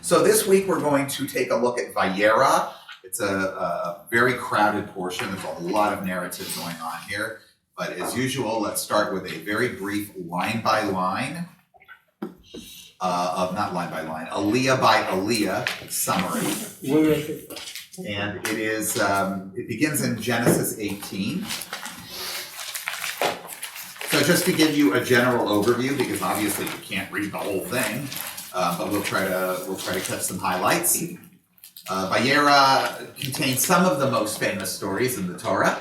So this week we're going to take a look at Vayera. It's a very crowded portion. There's a lot of narrative going on here. But as usual, let's start with a very brief line by line, not line by line, aliyah by aliyah summary. And it is, it begins in Genesis 18. So just to give you a general overview, because obviously you can't read the whole thing, but we'll try to catch some highlights. Vayera contains some of the most famous stories in the Torah.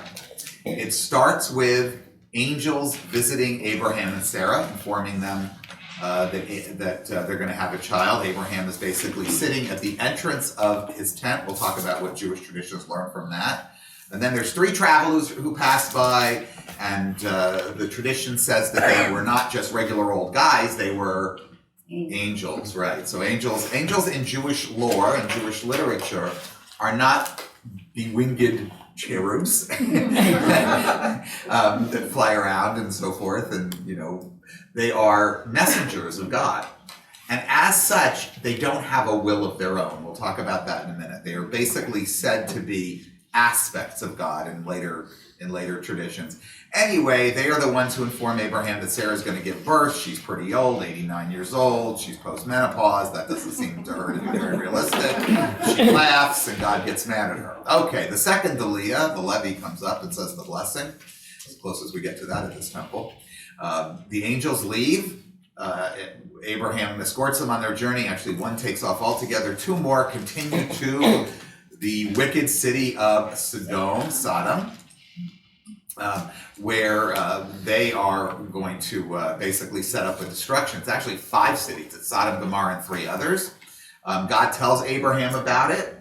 It starts with angels visiting Abraham and Sarah, informing them that they're going to have a child. Abraham is basically sitting at the entrance of his tent. We'll talk about what Jewish traditions learn from that. And then there's three travelers who pass by, and the tradition says that they were not just regular old guys, they were angels, right? So angels in Jewish lore and Jewish literature are not bewinged cherubs that fly around and so forth, and they are messengers of God. And as such, they don't have a will of their own. We'll talk about that in a minute. They are basically said to be aspects of God in later traditions. Anyway, they are the ones who inform Abraham that Sarah's going to give birth. She's pretty old, 89 years old. She's postmenopause. That doesn't seem to her to be very realistic. She laughs, and God gets mad at her. Okay, the second aliyah, the Levi, comes up and says the blessing, as close as we get to that at this temple. The angels leave. Abraham escorts them on their journey. Actually, one takes off altogether. Two more continue to the wicked city of Sodom, where they are going to basically set up a destruction. It's actually 5 cities. It's Sodom, Gomorrah, and 3 others. God tells Abraham about it.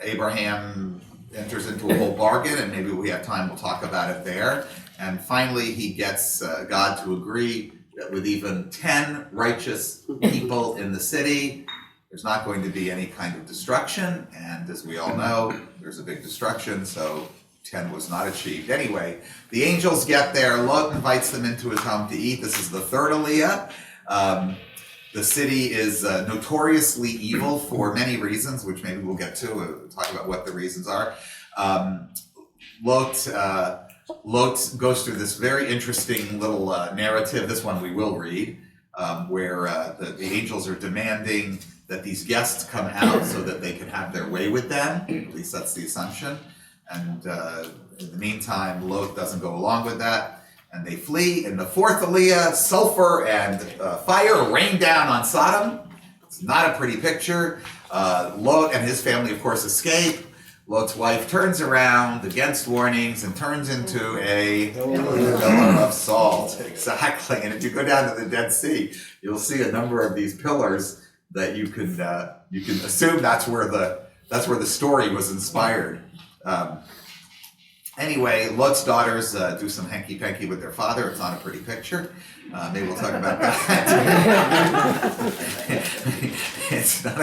Abraham enters into a whole bargain, and maybe we have time, we'll talk about it there. And finally, he gets God to agree that with even 10 righteous people in the city, there's not going to be any kind of destruction. And as we all know, there's a big destruction, so 10 was not achieved. Anyway, the angels get there. Lot invites them into his home to eat. This is the third aliyah. The city is notoriously evil for many reasons, which maybe we'll get to. We'll talk about what the reasons are. Lot goes through this very interesting little narrative. This one we will read, where the angels are demanding that these guests come out so that they can have their way with them. At least that's the assumption. And in the meantime, Lot doesn't go along with that, and they flee. In the fourth aliyah, sulfur and fire rain down on Sodom. It's not a pretty picture. Lot and his family, of course, escape. Lot's wife turns around against warnings and turns into a pillar of salt. Exactly. And if you go down to the Dead Sea, you'll see a number of these pillars that you can assume that's where the story was inspired. Anyway, Lot's daughters do some hanky-panky with their father. It's not a pretty picture. Maybe we'll talk about that. It's not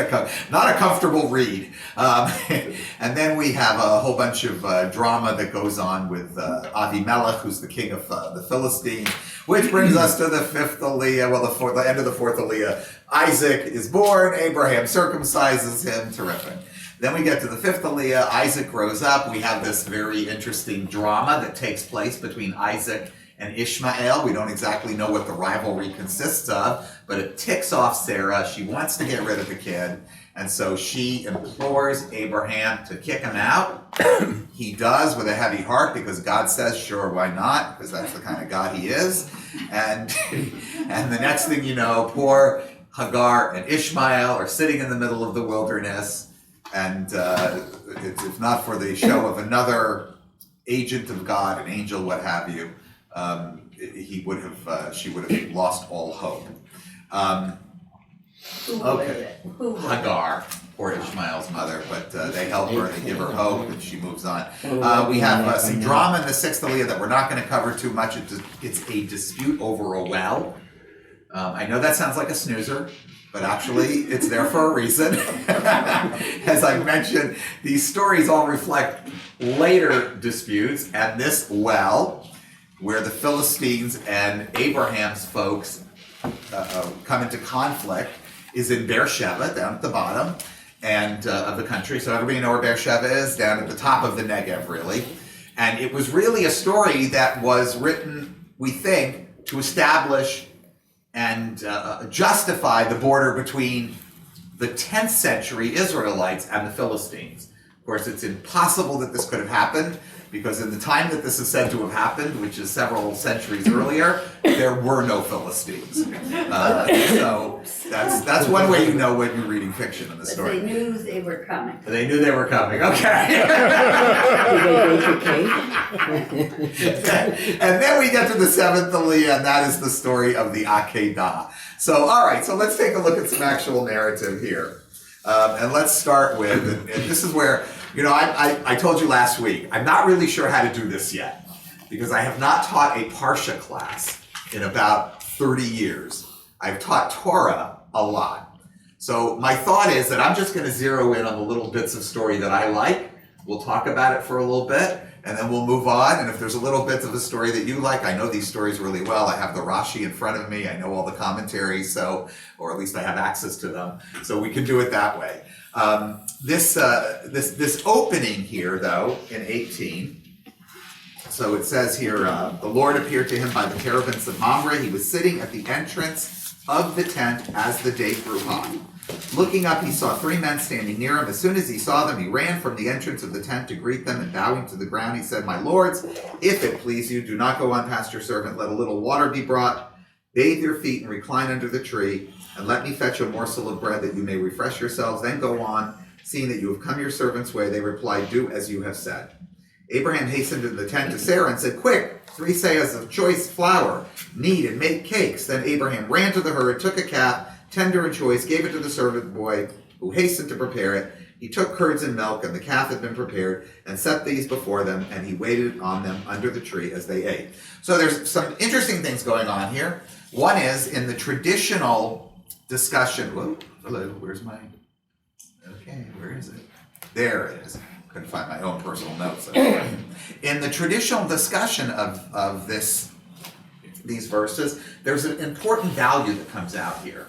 a comfortable read. And then we have a whole bunch of drama that goes on with Avimelech, who's the king of the Philistines, which brings us to the fifth aliyah. Well, the end of the fourth aliyah. Isaac is born. Abraham circumcises him. Terrific. Then we get to the fifth aliyah. Isaac grows up. We have this very interesting drama that takes place between Isaac and Ishmael. We don't exactly know what the rivalry consists of, but it ticks off Sarah. She wants to get rid of the kid, and so she implores Abraham to kick him out. He does with a heavy heart, because God says, sure, why not? Because that's the kind of God he is. And the next thing you know, poor Hagar and Ishmael are sitting in the middle of the wilderness. And if not for the show of another agent of God, an angel, what have you, she would have lost all hope. Okay, Hagar, poor Ishmael's mother, but they help her, they give her hope, and she moves on. We have some drama in the sixth aliyah that we're not going to cover too much. It's a dispute over a well. I know that sounds like a snoozer, but actually it's there for a reason. As I mentioned, these stories all reflect later disputes, and this well, where the Philistines and Abraham's folks come into conflict, is in Beersheba, down at the bottom and of the country. So everybody know where Beersheba is, down at the top of the Negev, really. And it was really a story that was written, we think, to establish and justify the border between the 10th century Israelites and the Philistines. Of course, it's impossible that this could have happened, because in the time that this is said to have happened, which is several centuries earlier, there were no Philistines. So that's one way you know when you're reading fiction in the story. But they knew they were coming. They knew they were coming, okay. And then we get to the 7th Aliyah, and that is the story of the Akedah. So, all right, so let's take a look at some actual narrative here. And let's start with, and this is where, you know, I told you last week, I'm not really sure how to do this yet, because I have not taught a Parsha class in about 30 years. I've taught Torah a lot. So my thought is that I'm just going to zero in on the little bits of story that I like. We'll talk about it for a little bit, and then we'll move on. And if there's a little bit of a story that you like, I know these stories really well. I have the Rashi in front of me. I know all the commentaries, so, or at least I have access to them. So we can do it that way. This opening here, though, in 18, so it says here, the Lord appeared to him by the terebinths of Mamre. He was sitting at the entrance of the tent as the day grew hot. Looking up, he saw 3 men standing near him. As soon as he saw them, he ran from the entrance of the tent to greet them, and bowing to the ground, he said, "My lords, if it please you, do not go on past your servant. Let a little water be brought. Bathe your feet and recline under the tree, and let me fetch a morsel of bread that you may refresh yourselves. Then go on, seeing that you have come your servant's way." They replied, "Do as you have said." Abraham hastened into the tent to Sarah and said, "Quick, 3 seahs of choice flour, knead and make cakes." Then Abraham ran to the herd, took a calf, tender and choice, gave it to the servant boy, who hastened to prepare it. He took curds and milk, and the calf had been prepared, and set these before them, and he waited on them under the tree as they ate. So there's some interesting things going on here. One is, in the traditional discussion, whoa, hello, where's my, okay, where is it? There it is. Couldn't find my own personal notes. In the traditional discussion of these verses, there's an important value that comes out here.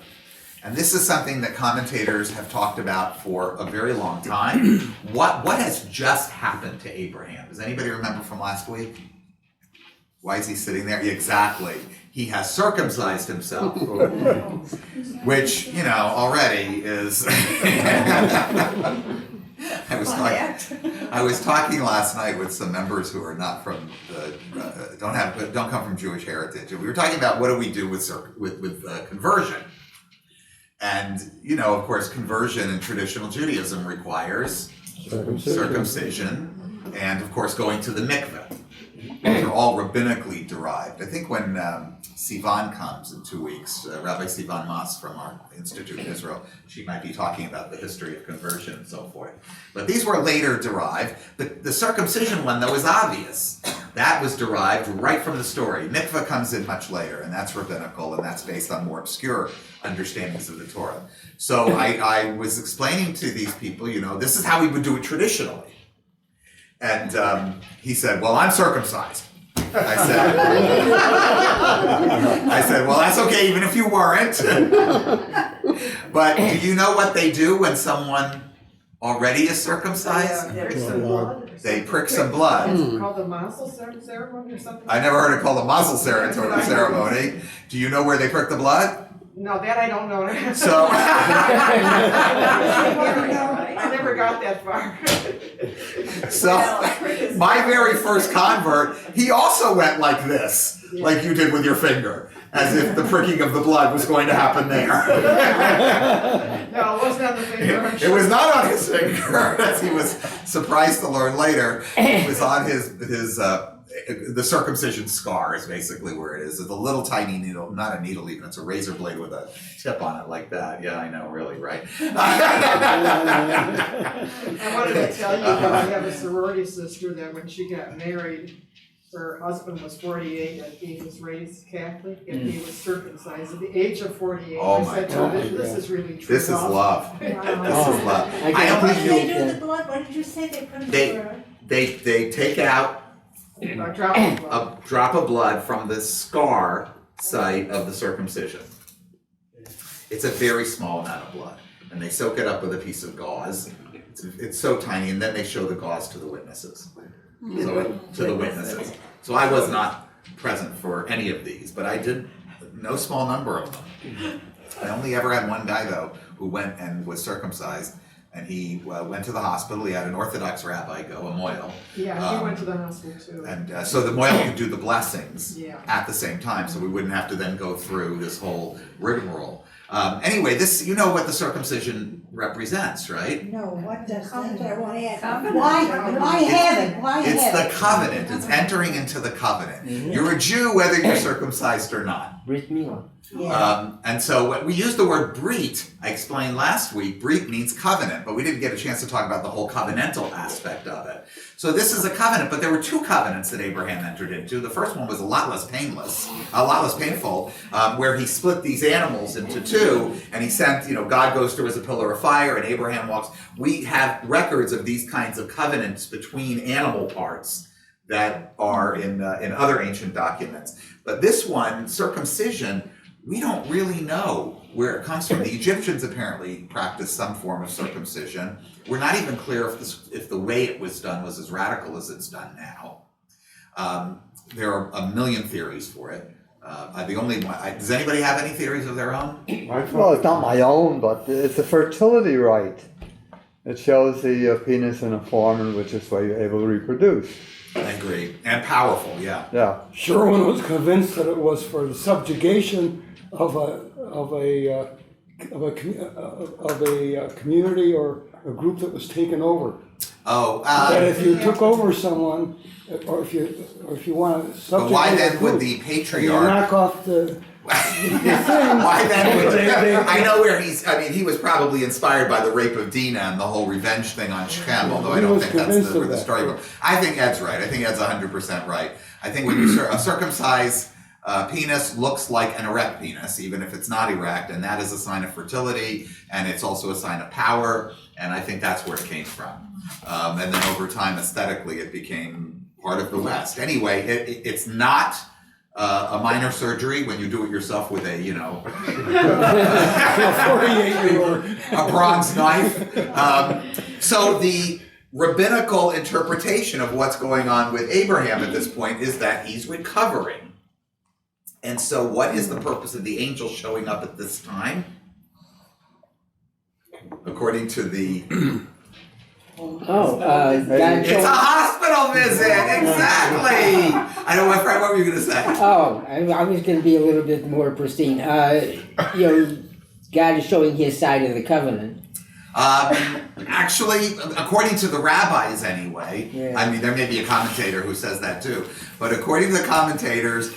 And this is something that commentators have talked about for a very long time. What has just happened to Abraham? Does anybody remember from last week? Why is he sitting there? Exactly. He has circumcised himself. Which, you know, already is... I was talking last night with some members who are not from don't come from Jewish heritage, and we were talking about what do we do with conversion. And, you know, of course, conversion in traditional Judaism requires circumcision and, of course, going to the mikveh. Those are all rabbinically derived. I think when Sivan comes in 2 weeks, Rabbi Sivan Mas from our Institute in Israel, she might be talking about the history of conversion and so forth. But these were later derived. The circumcision one, though, is obvious. That was derived right from the story. Mikveh comes in much later, and that's rabbinical, and that's based on more obscure understandings of the Torah. So I was explaining to these people, you know, this is how we would do it traditionally. And he said, "Well, I'm circumcised." I said, "Well, that's okay, even if you weren't." But do you know what they do when someone already is circumcised? They prick some blood. It's called the mazel ceremony or something? I never heard it called a mazel ceremony. Do you know where they prick the blood? No, that I don't know. So I never got that far. So, my very first convert, he also went like this, like you did with your finger, as if the pricking of the blood was going to happen there. No, it wasn't on the finger. It was not on his finger, as he was surprised to learn later. It was on the circumcision scar is basically where it is. It's a little tiny needle, not a needle even, it's a razor blade with a tip on it like that. Yeah, I know, really, right? I wanted to tell you that I have a sorority sister that when she got married, her husband was 48 and he was raised Catholic and he was circumcised at the age of 48. Oh I said, God. This is really true. This is love. Wow. This is love. What did they do with the blood? What did you say they put in the blood? They take out A drop of blood. a drop of blood from the scar site of the circumcision. It's a very small amount of blood, and they soak it up with a piece of gauze. It's so tiny, and then they show the gauze to the witnesses. So I was not present for any of these, but I did no small number of them. I only ever had one guy though who went and was circumcised, and he went to the hospital. He had an Orthodox rabbi go, a moil. Yeah, he went to the hospital too. And so the moil could do the blessings Yeah. at the same time, so we wouldn't have to then go through this whole rigmarole. Anyway, this, you know what the circumcision represents, right? No, what does, that's what I wanna ask. Covenant. Why heaven? Why It's heaven? the covenant. It's entering into the covenant. You're a Jew whether you're circumcised or not. Brit Milah. Yeah. And so when we used the word brit, I explained last week, brit means covenant, but we didn't get a chance to talk about the whole covenantal aspect of it. So this is a covenant, but there were two covenants that Abraham entered into. The first one was a lot less painful, where he split these animals into two, and he sent, God goes through as a pillar of fire, and Abraham walks. We have records of these kinds of covenants between animal parts that are in other ancient documents. But this one, circumcision, we don't really know where it comes from. The Egyptians apparently practiced some form of circumcision. We're not even clear if the way it was done was as radical as it's done now. There are a million theories for it. The only one, does anybody have any theories of their own? Well, it's not my own, but it's a fertility rite. It shows the penis in a form in which it's able to reproduce. I agree. And powerful, yeah. Yeah. Sherwin was convinced that it was for the subjugation of a community or a group that was taken over. That if you took over someone, or if you want to subjugate but why then a group, would the and you patriarch? knock off the Why then would I know where he was probably inspired by the rape of Dinah and the whole revenge thing on Shechem, although I don't think that's where the story goes. I think Ed's right. I think Ed's 100% right. I think when you circumcise penis looks like an erect penis, even if it's not erect, and that is a sign of fertility, and it's also a sign of power, and I think that's where it came from. And then over time, aesthetically, it became part of the West. Anyway, it's not a minor surgery when you do it yourself with a, 48-year-old. a bronze knife. So the rabbinical interpretation of what's going on with Abraham at this point is that he's recovering. And so what is the purpose of the angel showing up at this time? According to the... It's a hospital visit, exactly! I know, Fred, what were you going to say? I was going to be a little bit more pristine. God is showing his side of the covenant. Actually, according to the rabbis anyway, Yeah. I mean, there may be a commentator who says that too, but according to the commentators,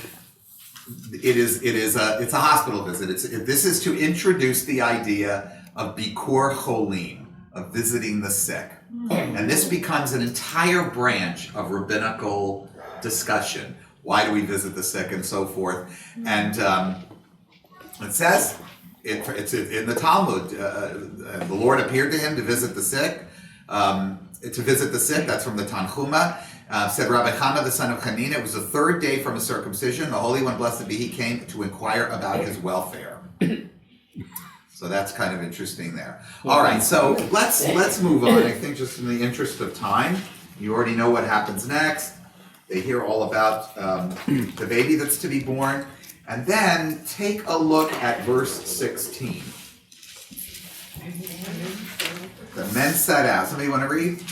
it's a hospital visit. This is to introduce the idea of Bikur Cholim, of visiting the sick. And this becomes an entire branch of rabbinical discussion. Why do we visit the sick and so forth? And it says, it's in the Talmud, the Lord appeared to him to visit the sick. That's from the Tanchuma. Said Rabbi Chama, the son of Hanina, it was the third day from his circumcision. The Holy One, blessed be he, came to inquire about his welfare. So that's kind of interesting there. All right, so let's move on. I think just in the interest of time, you already know what happens next. They hear all about the baby that's to be born. And then take a look at verse 16. The men set out. Somebody want to read?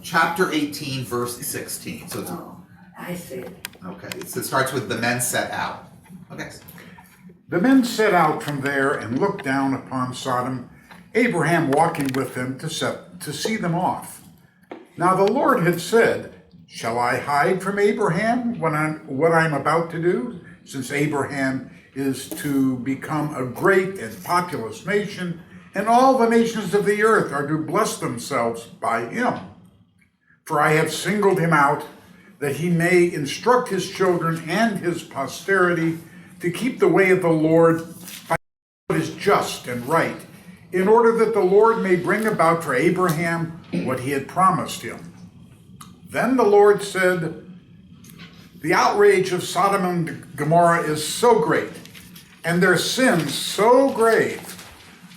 Chapter 18, verse 16. So it's, I see. okay, so it starts with the men set out. Okay. The men set out from there and looked down upon Sodom, Abraham walking with them to see them off. Now the Lord had said, shall I hide from Abraham what I'm about to do, since Abraham is to become a great and populous nation, and all the nations of the earth are to bless themselves by him? For I have singled him out, that he may instruct his children and his posterity to keep the way of the Lord by what is just and right, in order that the Lord may bring about for Abraham what he had promised him. Then the Lord said, the outrage of Sodom and Gomorrah is so great, and their sins so grave,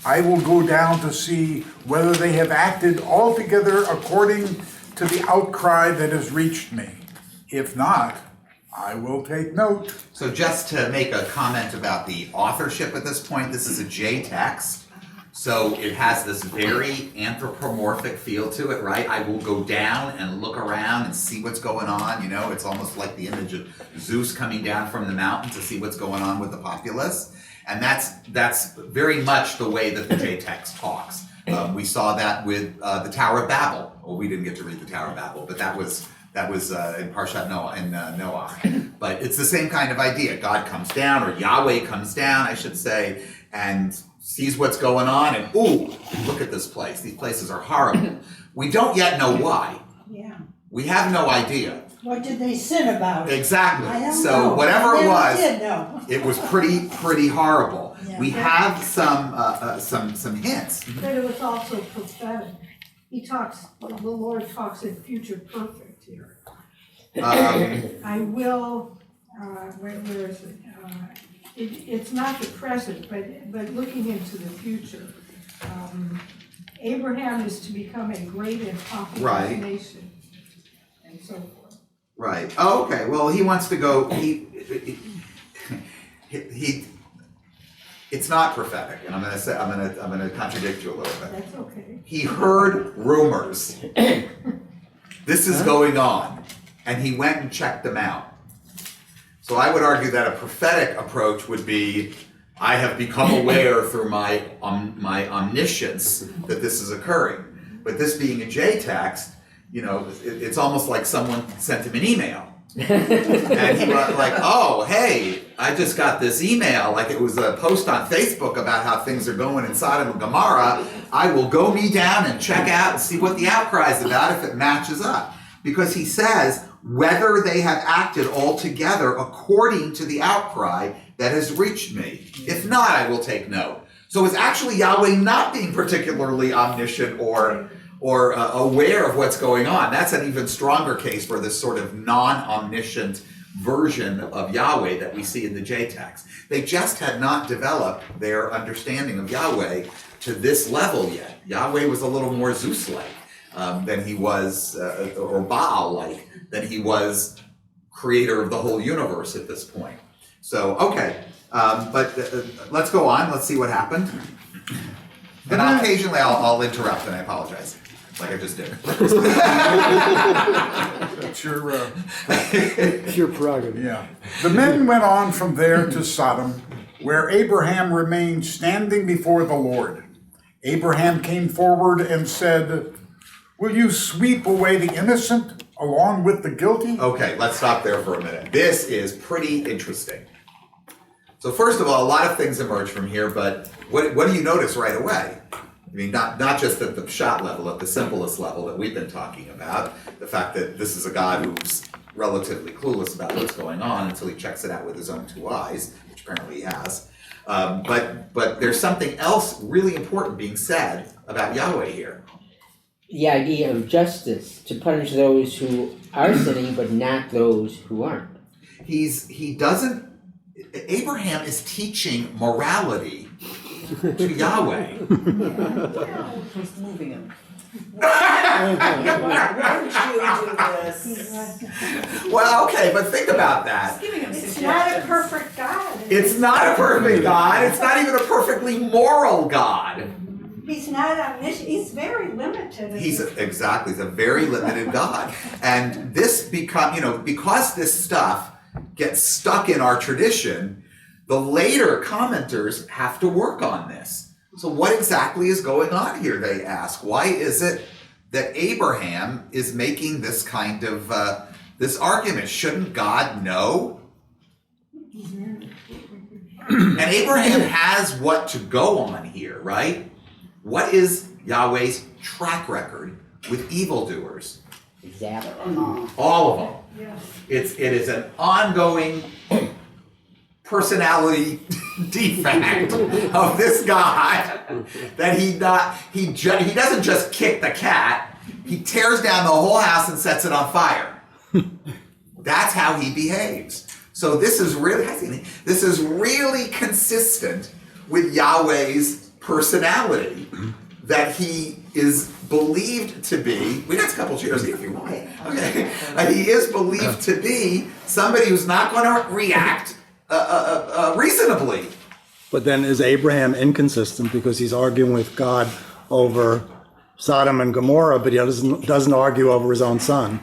I will go down to see whether they have acted altogether according to the outcry that has reached me. If not, I will take note. So just to make a comment about the authorship at this point, this is a J text. So it has this very anthropomorphic feel to it, right? I will go down and look around and see what's going on. You know, it's almost like the image of Zeus coming down from the mountain to see what's going on with the populace. And that's very much the way that the J text talks. We saw that with the Tower of Babel. Well, we didn't get to read the Tower of Babel, but that was in Parshat Noah, Noah. But it's the same kind of idea. God comes down, or Yahweh comes down, I should say, and sees what's going on, and ooh, look at this place. These places are horrible. We don't yet know why. Yeah. We have no idea. What did they sin about? Exactly. I don't So know. whatever I it never was, did know. it was pretty horrible. Yeah. We have some hints. But it was also prophetic. The Lord talks in future perfect here. I will, where is it? It's not the present, but looking into the future. Abraham is to become a great and populous Right. nation, and so forth. Right. Oh, okay. Well, he wants to go. He. It's not prophetic, and I'm gonna contradict you a little bit. That's okay. He heard rumors. This is going on, and he went and checked them out. So I would argue that a prophetic approach would be, I have become aware through my omniscience that this is occurring. But this being a J text, you know, it's almost like someone sent him an email. And he was like, oh, hey, I just got this email, like it was a post on Facebook about how things are going in Sodom and Gomorrah. I will go me down and check out and see what the outcry is about if it matches up. Because he says, whether they have acted altogether according to the outcry that has reached me. If not, I will take note. So it's actually Yahweh not being particularly omniscient or aware of what's going on. That's an even stronger case for this sort of non-omniscient version of Yahweh that we see in the J text. They just had not developed their understanding of Yahweh to this level yet. Yahweh was a little more Zeus-like than he was, or Baal-like, than he was creator of the whole universe at this point. So, okay, but let's go on. Let's see what happened. And occasionally I'll interrupt, and I apologize, like I just did. That's your, It's your prerogative. yeah. The men went on from there to Sodom, where Abraham remained standing before the Lord. Abraham came forward and said, will you sweep away the innocent along with the guilty? Okay, let's stop there for a minute. This is pretty interesting. So first of all, a lot of things emerge from here, but what do you notice right away? I mean, not just at the shot level, at the simplest level that we've been talking about, the fact that this is a God who's relatively clueless about what's going on until he checks it out with his own two eyes, which apparently he has. But there's something else really important being said about Yahweh here. The idea of justice, to punish those who are sinning, but not those who aren't. Abraham is teaching morality to Yahweh. He's moving him. Why would you do this? Well, okay, but think about that. It's not a perfect God. It's not a perfect God. It's not even a perfectly moral God. He's not omniscient. He's very limited. He's a very limited God. And this because this stuff gets stuck in our tradition, the later commenters have to work on this. So what exactly is going on here, they ask? Why is it that Abraham is making this kind of, this argument? Shouldn't God know? And Abraham has what to go on here, right? What is Yahweh's track record with evildoers? Exactly. All of them. Yes. It is an ongoing personality defect of this guy that he doesn't just kick the cat, he tears down the whole house and sets it on fire. That's how he behaves. So this is really consistent with Yahweh's personality, that he is believed to be. We got a couple chairs here if you want. Okay, he is believed to be somebody who's not going to react reasonably. But then is Abraham inconsistent because he's arguing with God over Sodom and Gomorrah, but he doesn't argue over his own son?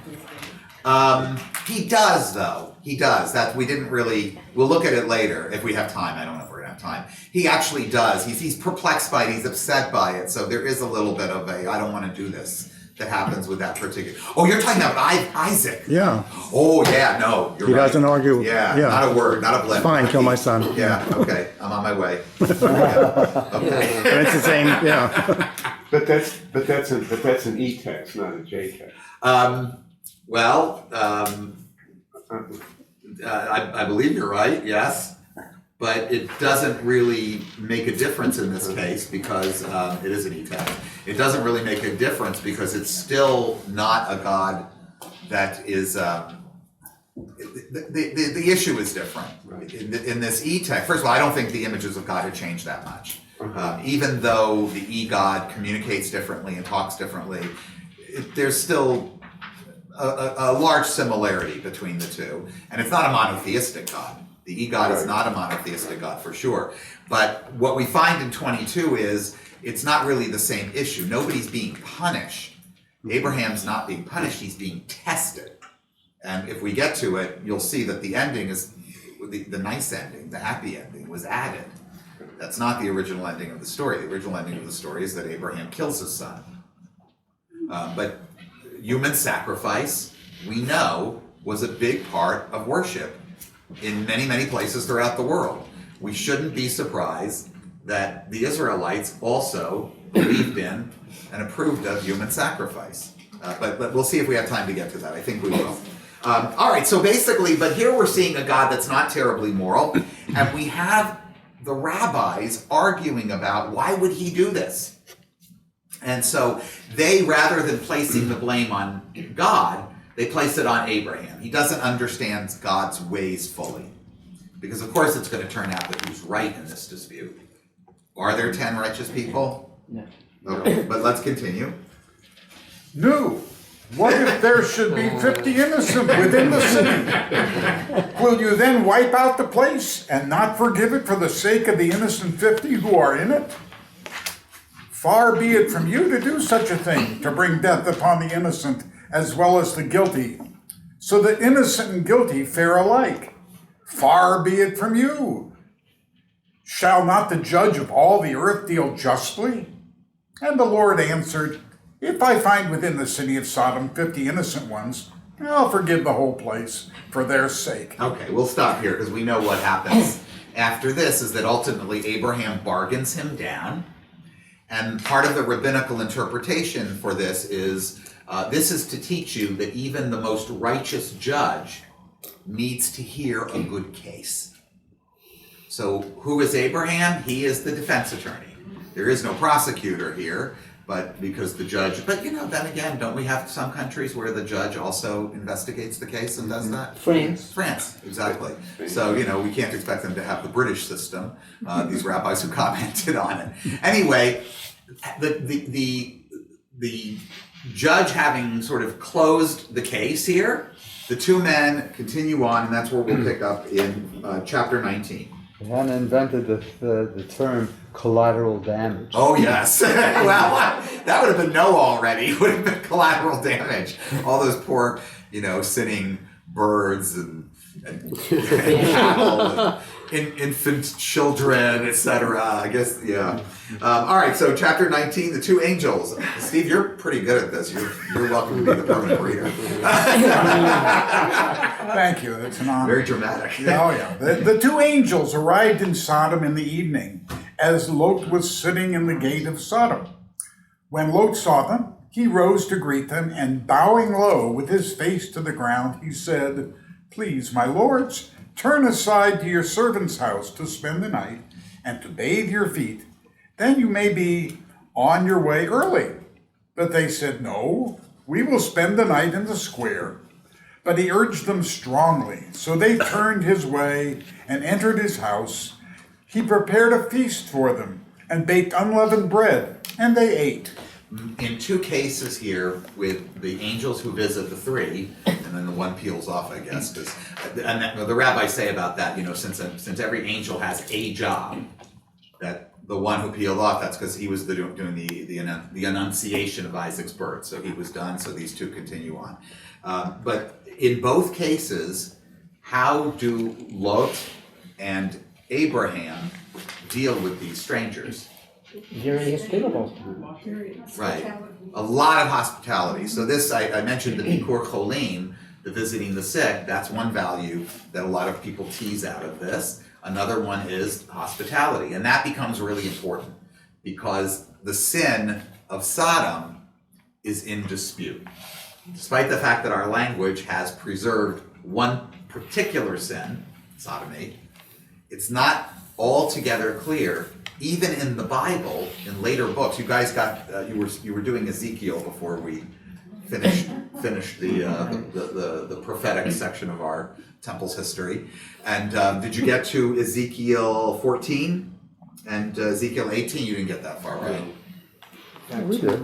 He does, though. He does. That we didn't really. We'll look at it later if we have time. I don't know if we're gonna have time. He actually does. He's perplexed by it. He's upset by it. So there is a little bit of a I don't want to do this that happens with that particular. Oh, you're talking about Isaac. Yeah. Oh yeah. No, you're He right. doesn't argue. Yeah. Not a word. Not a blip. Fine. Kill my son. Yeah. Okay. I'm on my way. Okay. And it's the same. Yeah. But that's an E text, not a J text. I believe you're right, yes, but it doesn't really make a difference in this case because it is an e-text. It doesn't really make a difference because it's still not a God that is. The issue is different in this e-text. First of all, I don't think the images of God have changed that much. Even though the e-God communicates differently and talks differently, there's still a large similarity between the two. And it's not a monotheistic God. The e-God is not a monotheistic God for sure. But what we find in 22 is it's not really the same issue. Nobody's being punished. Abraham's not being punished, he's being tested. And if we get to it, you'll see that the ending is the nice ending, the happy ending was added. That's not the original ending of the story. The original ending of the story is that Abraham kills his son. But human sacrifice, we know, was a big part of worship in many, many places throughout the world. We shouldn't be surprised that the Israelites also believed in and approved of human sacrifice. But we'll see if we have time to get to that. I think we will. All right, so basically, but here we're seeing a God that's not terribly moral, and we have the rabbis arguing about why would he do this? And so they, rather than placing the blame on God, they place it on Abraham. He doesn't understand God's ways fully. Because of course it's going to turn out that he's right in this dispute. Are there 10 righteous people? No. Okay, but let's continue. No. What if there should be 50 innocent within the city? Will you then wipe out the place and not forgive it for the sake of the innocent 50 who are in it? Far be it from you to do such a thing, to bring death upon the innocent as well as the guilty, so that innocent and guilty fare alike. Far be it from you. Shall not the judge of all the earth deal justly? And the Lord answered, if I find within the city of Sodom 50 innocent ones, I'll forgive the whole place for their sake. Okay, we'll stop here because we know what happens after this is that ultimately Abraham bargains him down. And part of the rabbinical interpretation for this is to teach you that even the most righteous judge needs to hear a good case. So who is Abraham? He is the defense attorney. There is no prosecutor here, but because the judge, but then again, don't we have some countries where the judge also investigates the case and does that? France, exactly. So, we can't expect them to have the British system, these rabbis who commented on it. Anyway, the judge having sort of closed the case here, the two men continue on, and that's where we'll pick up in chapter 19. They hadn't invented the term collateral damage. Oh, yes. Well, that would have been already. It would have been collateral damage. All those poor, sinning birds and cattle and infant children, etc. I guess, yeah. All right, so chapter 19, the two angels. Steve, you're pretty good at this. You're welcome to be the permanent reader. Thank you, that's an honor. Very dramatic. Oh, yeah. The two angels arrived in Sodom in the evening, as Lot was sitting in the gate of Sodom. When Lot saw them, he rose to greet them, and bowing low with his face to the ground, he said, please, my lords, turn aside to your servant's house to spend the night and to bathe your feet. Then you may be on your way early. But they said, no, we will spend the night in the square. But he urged them strongly, so they turned his way and entered his house. He prepared a feast for them and baked unleavened bread, and they ate. In two cases here with the angels who visit the three, and then the one peels off, I guess, because the rabbis say about that, since every angel has a job, that the one who peeled off, that's because he was doing the enunciation of Isaac's birth, so he was done, so these two continue on. But in both cases, how do Lot and Abraham deal with these strangers? Very hospitable. Right, a lot of hospitality. So this, I mentioned the Bikur Cholim, the visiting the sick, that's one value that a lot of people tease out of this. Another one is hospitality, and that becomes really important because the sin of Sodom is in dispute. Despite the fact that our language has preserved one particular sin, sodomy, it's not altogether clear. Even in the Bible, in later books, you guys got you were doing Ezekiel before we finished the prophetic section of our temple's history. And did you get to Ezekiel 14 and Ezekiel 18? You didn't get that far, right? We did.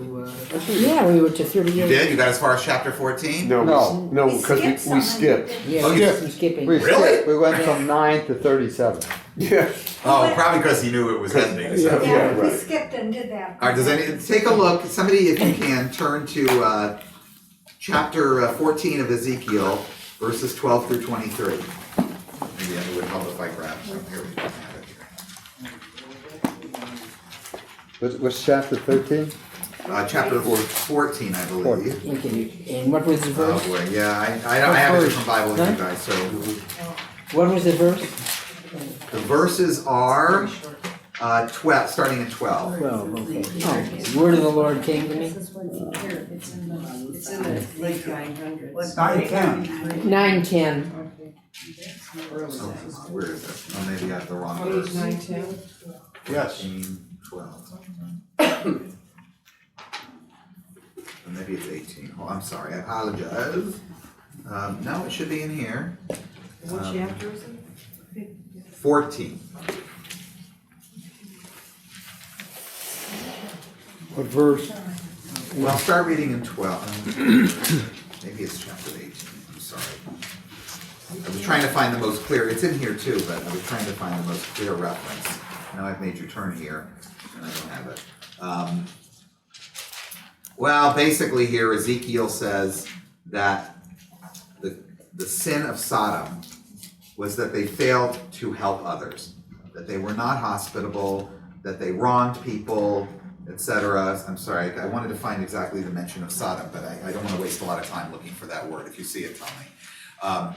Yeah, we were to 38. You did? You got as far as chapter 14? No, because we skipped. Yeah, Oh, we're skipping. We Really? skipped. We went from 9 to 37. Yeah. Oh, probably because he knew it was ending. So. Yeah, we right. skipped and did that. All right, does any, take a look, somebody if you can, turn to chapter 14 of Ezekiel, verses 12 through 23. Maybe it would help if I grab from here. We don't have it here. What's chapter 13? Chapter 14, I believe. Okay, and what was the Oh verse? boy, yeah, I have a different Bible than you guys, so. What was the verse? The verses are 12, starting at 12. 12, okay. Oh, the word of the Lord came to me. It's in the late 900s. 9:10. 9:10. Where is it? Oh, maybe I have the wrong Page verse. 910. Yes. 12. Or maybe it's 18. Oh, I'm sorry, I apologize. No, it should be in here. What chapter is it? 14. What verse? Well, I'll start reading in 12. Maybe it's chapter 18. I'm sorry. I was trying to find the most clear. It's in here too, but I was trying to find the most clear reference. Now I've made you turn here, and I don't have it. Well, basically here, Ezekiel says that the sin of Sodom was that they failed to help others, that they were not hospitable, that they wronged people, etc. I'm sorry, I wanted to find exactly the mention of Sodom, but I don't want to waste a lot of time looking for that word. If you see it, tell me.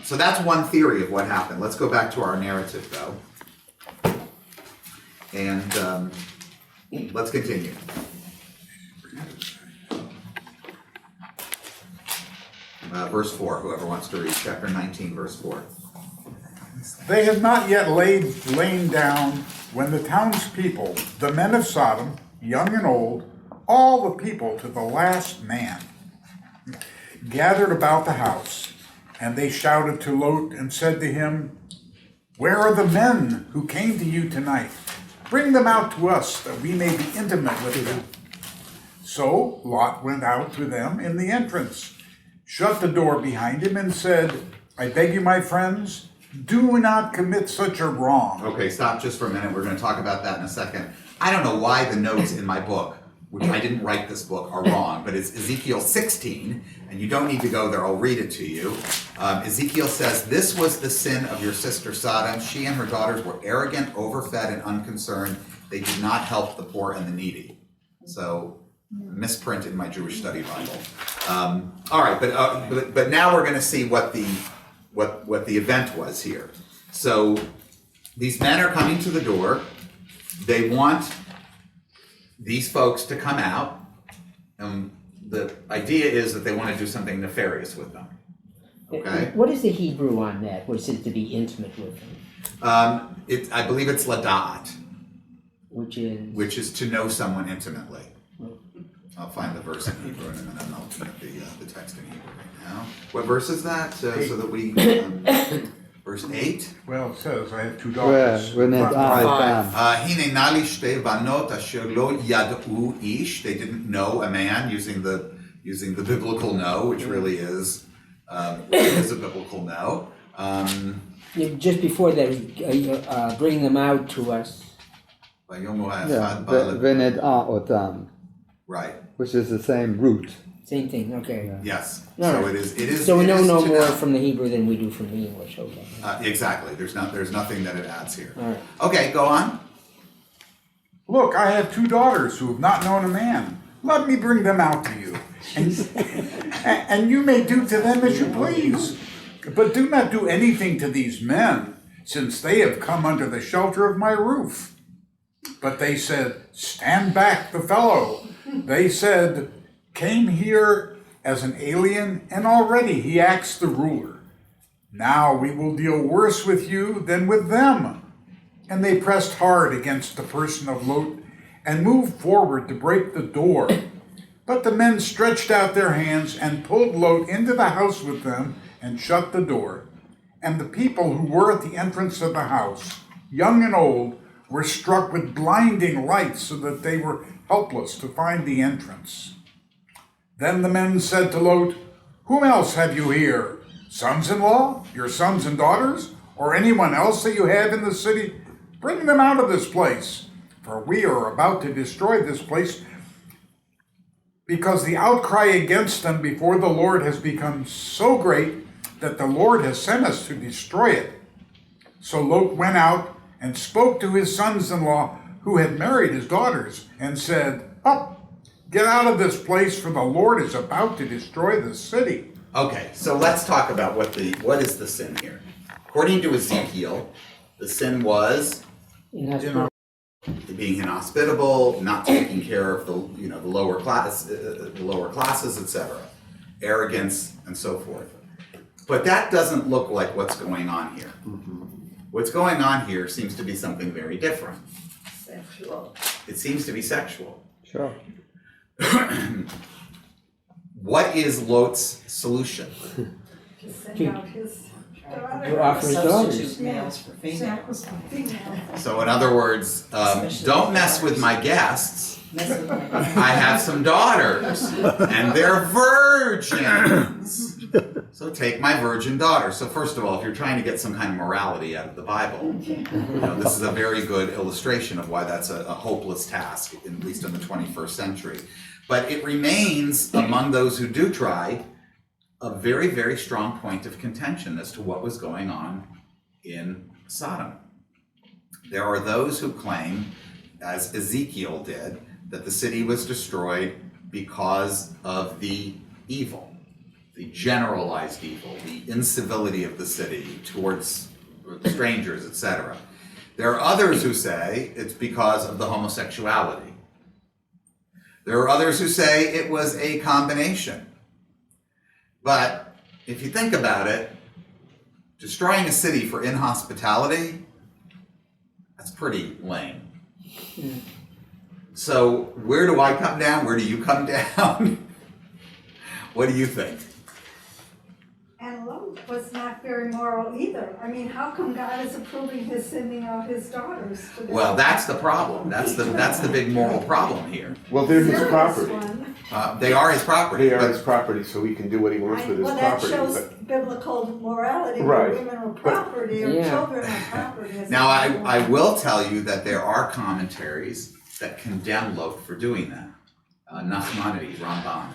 So that's one theory of what happened. Let's go back to our narrative, though. And let's continue. Verse 4, whoever wants to read, chapter 19, verse 4. They had not yet lain down when the townspeople, the men of Sodom, young and old, all the people to the last man, gathered about the house, and they shouted to Lot and said to him, "Where are the men who came to you tonight? Bring them out to us, that we may be intimate with them." So Lot went out to them in the entrance, shut the door behind him, and said, "I beg you, my friends, do not commit such a wrong." Okay, stop just for a minute. We're going to talk about that in a second. I don't know why the notes in my book, which I didn't write this book, are wrong, but it's Ezekiel 16, and you don't need to go there. I'll read it to you. Ezekiel says, "This was the sin of your sister Sodom. She and her daughters were arrogant, overfed, and unconcerned. They did not help the poor and the needy." So, misprint in my Jewish study Bible. All right, but now we're going to see what the event was here. So these men are coming to the door. They want these folks to come out. The idea is that they want to do something nefarious with them. Okay. What is the Hebrew on that? Was it to be intimate with them? I believe it's ladat, Which is? which is to know someone intimately. I'll find the verse in Hebrew in a minute, and I'll look at the text in Hebrew right now. What verse is that? So that we, verse 8? Well, it says, I have two Where, daughters. when it Hine nali shtei banot asher lo yad'u ish. They didn't know a man, using the biblical no, which really is a biblical no. Just before that, bring them out to us. Yeah, Vened otam, Right. which is the same root. Same thing, okay. Yes. No, So no. it is. So we it know is no to more know. from the Hebrew than we do from the English, okay. Exactly. There's nothing that it adds here. All right. Okay, go on. Look, I have two daughters who have not known a man. Let me bring them out to you. And you may do to them as you please. But do not do anything to these men, since they have come under the shelter of my roof. But they said, stand back, the fellow. They said, came here as an alien, and already he acts the ruler. Now we will deal worse with you than with them. And they pressed hard against the person of Lot and moved forward to break the door. But the men stretched out their hands and pulled Lot into the house with them and shut the door. And the people who were at the entrance of the house, young and old, were struck with blinding lights so that they were helpless to find the entrance. Then the men said to Lot, whom else have you here? Sons-in-law, your sons and daughters, or anyone else that you have in the city? Bring them out of this place, for we are about to destroy this place, because the outcry against them before the Lord has become so great that the Lord has sent us to destroy it. So Lot went out and spoke to his sons-in-law who had married his daughters and said, up, get out of this place, for the Lord is about to destroy the city. Okay, so let's talk about what is the sin here. According to Ezekiel, the sin was being inhospitable, not taking care of the lower classes, etc., arrogance, and so forth. But that doesn't look like what's going on here. What's going on here seems to be something very different. Sexual. It seems to be sexual. Sure. What is Lot's solution? To send out his To offer his daughters. Substitute males for females. female. So in other words, don't mess with my guests. Mess with my I have some daughters, and they're virgins. So take my virgin daughter. So first of all, if you're trying to get some kind of morality out of the Bible, this is a very good illustration of why that's a hopeless task, at least in the 21st century. But it remains, among those who do try, a very, very strong point of contention as to what was going on in Sodom. There are those who claim, as Ezekiel did, that the city was destroyed because of the evil, the generalized evil, the incivility of the city towards strangers, etc. There are others who say it's because of the homosexuality. There are others who say it was a combination. But if you think about it, destroying a city for inhospitality, that's pretty lame. So where do I come down? Where do you come down? What do you think? And Lot was not very moral either. I mean, how come God is approving his sending out his daughters to them? Well, that's the problem. That's the big moral problem here. Well, they're his Serious property. one. They are his property. They are but- his property, so he can do what he wants with his Well, that property. shows but- biblical morality, Right. where women are property, or Yeah. children are property. as Now, well. I will tell you that there are commentaries that condemn Lot for doing that. Nachmanides, Ramban,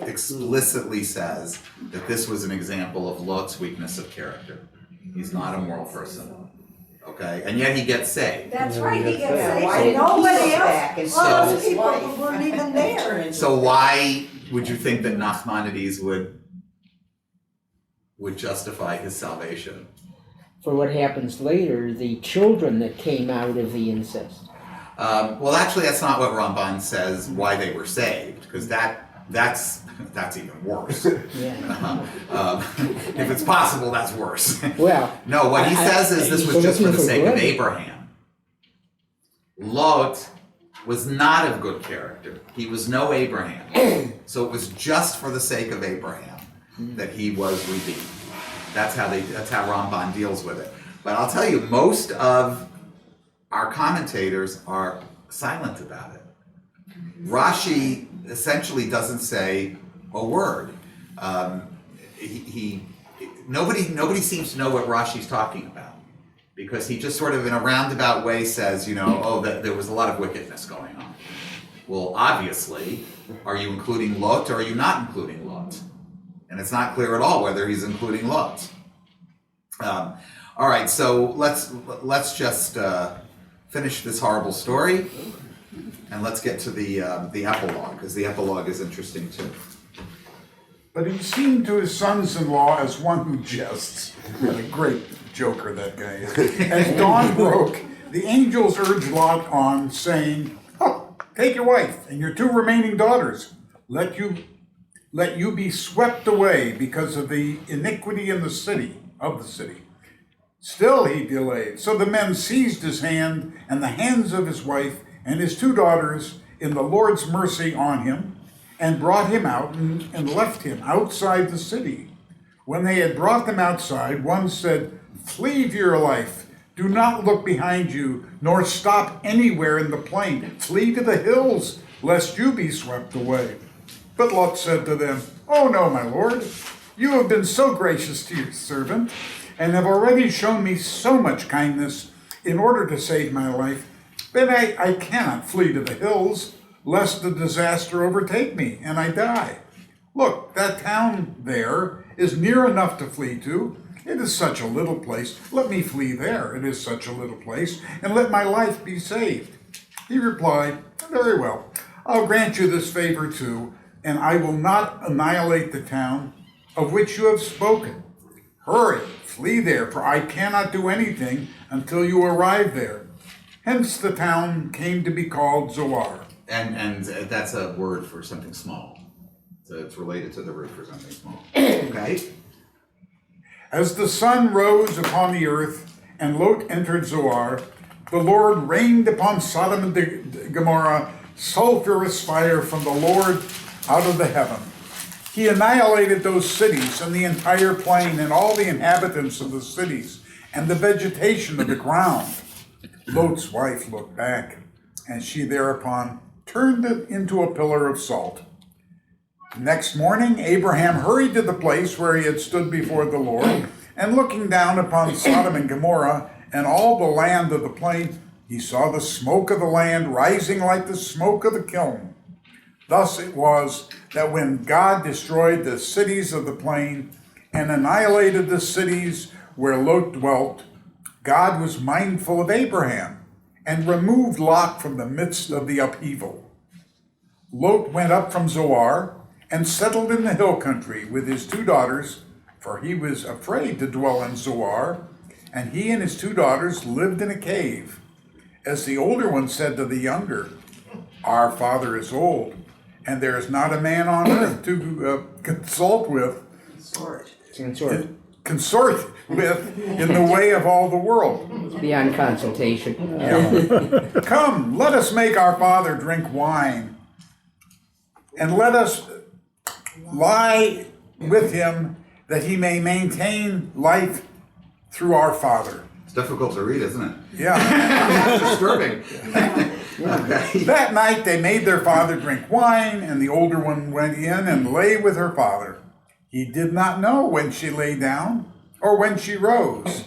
explicitly says that this was an example of Lot's weakness of character. He's not a moral person, okay? And yet he gets saved. That's right, he gets Yeah, saved, why and didn't he nobody go back and else, all sell those his people wife? who weren't even there. So why would you think that Nachmanides would justify his salvation? For what happens later, the children that came out of the incest. Well, actually, that's not what Ramban says why they were saved, because that's even worse. Yeah. If it's possible, that's worse. Well. No, what he says is this was just for the sake of good. Abraham. Lot was not of good character. He was no Abraham. So it was just for the sake of Abraham that he was redeemed. That's how Ramban deals with it. But I'll tell you, most of our commentators are silent about it. Rashi essentially doesn't say a word. Nobody seems to know what Rashi's talking about, because he just sort of in a roundabout way says, that there was a lot of wickedness going on. Well, obviously, are you including Lot or are you not including Lot? And it's not clear at all whether he's including Lot. All right, so let's just finish this horrible story, and let's get to the epilogue, because the epilogue is interesting too. But he seemed to his sons-in-law as one who jests. What a great joker that guy is. As dawn broke, the angels urged Lot on, saying, take your wife and your 2 remaining daughters. Let you be swept away because of the iniquity in the city. Still he delayed. So the men seized his hand and the hands of his wife and his 2 daughters in the Lord's mercy on him, and brought him out and left him outside the city. When they had brought them outside, one said, flee for your life. Do not look behind you, nor stop anywhere in the plain. Flee to the hills, lest you be swept away. But Lot said to them, oh no, my lord, you have been so gracious to your servant, and have already shown me so much kindness in order to save my life, that I cannot flee to the hills, lest the disaster overtake me and I die. Look, that town there is near enough to flee to. It is such a little place. Let me flee there. It is such a little place, and let my life be saved. He replied, very well, I'll grant you this favor too, and I will not annihilate the town of which you have spoken. Hurry, flee there, for I cannot do anything until you arrive there. Hence the town came to be called Zoar. And that's a word for something small. So it's related to the root for something small. Okay? As the sun rose upon the earth and Lot entered Zoar, the Lord rained upon Sodom and Gomorrah sulfurous fire from the Lord out of the heaven. He annihilated those cities and the entire plain and all the inhabitants of the cities and the vegetation of the ground. Lot's wife looked back, and she thereupon turned it into a pillar of salt. Next morning, Abraham hurried to the place where he had stood before the Lord, and looking down upon Sodom and Gomorrah and all the land of the plain, he saw the smoke of the land rising like the smoke of a kiln. Thus it was that when God destroyed the cities of the plain and annihilated the cities where Lot dwelt, God was mindful of Abraham and removed Lot from the midst of the upheaval. Lot went up from Zoar and settled in the hill country with his 2 daughters, for he was afraid to dwell in Zoar, and he and his 2 daughters lived in a cave. As the older one said to the younger, our father is old, and there is not a man on earth to consort with in the way of all the world. Beyond consultation. Yeah. Come, let us make our father drink wine, and let us lie with him, that he may maintain life through our father. It's difficult to read, isn't it? Yeah. Disturbing. Okay. That night they made their father drink wine, and the older one went in and lay with her father. He did not know when she lay down or when she rose.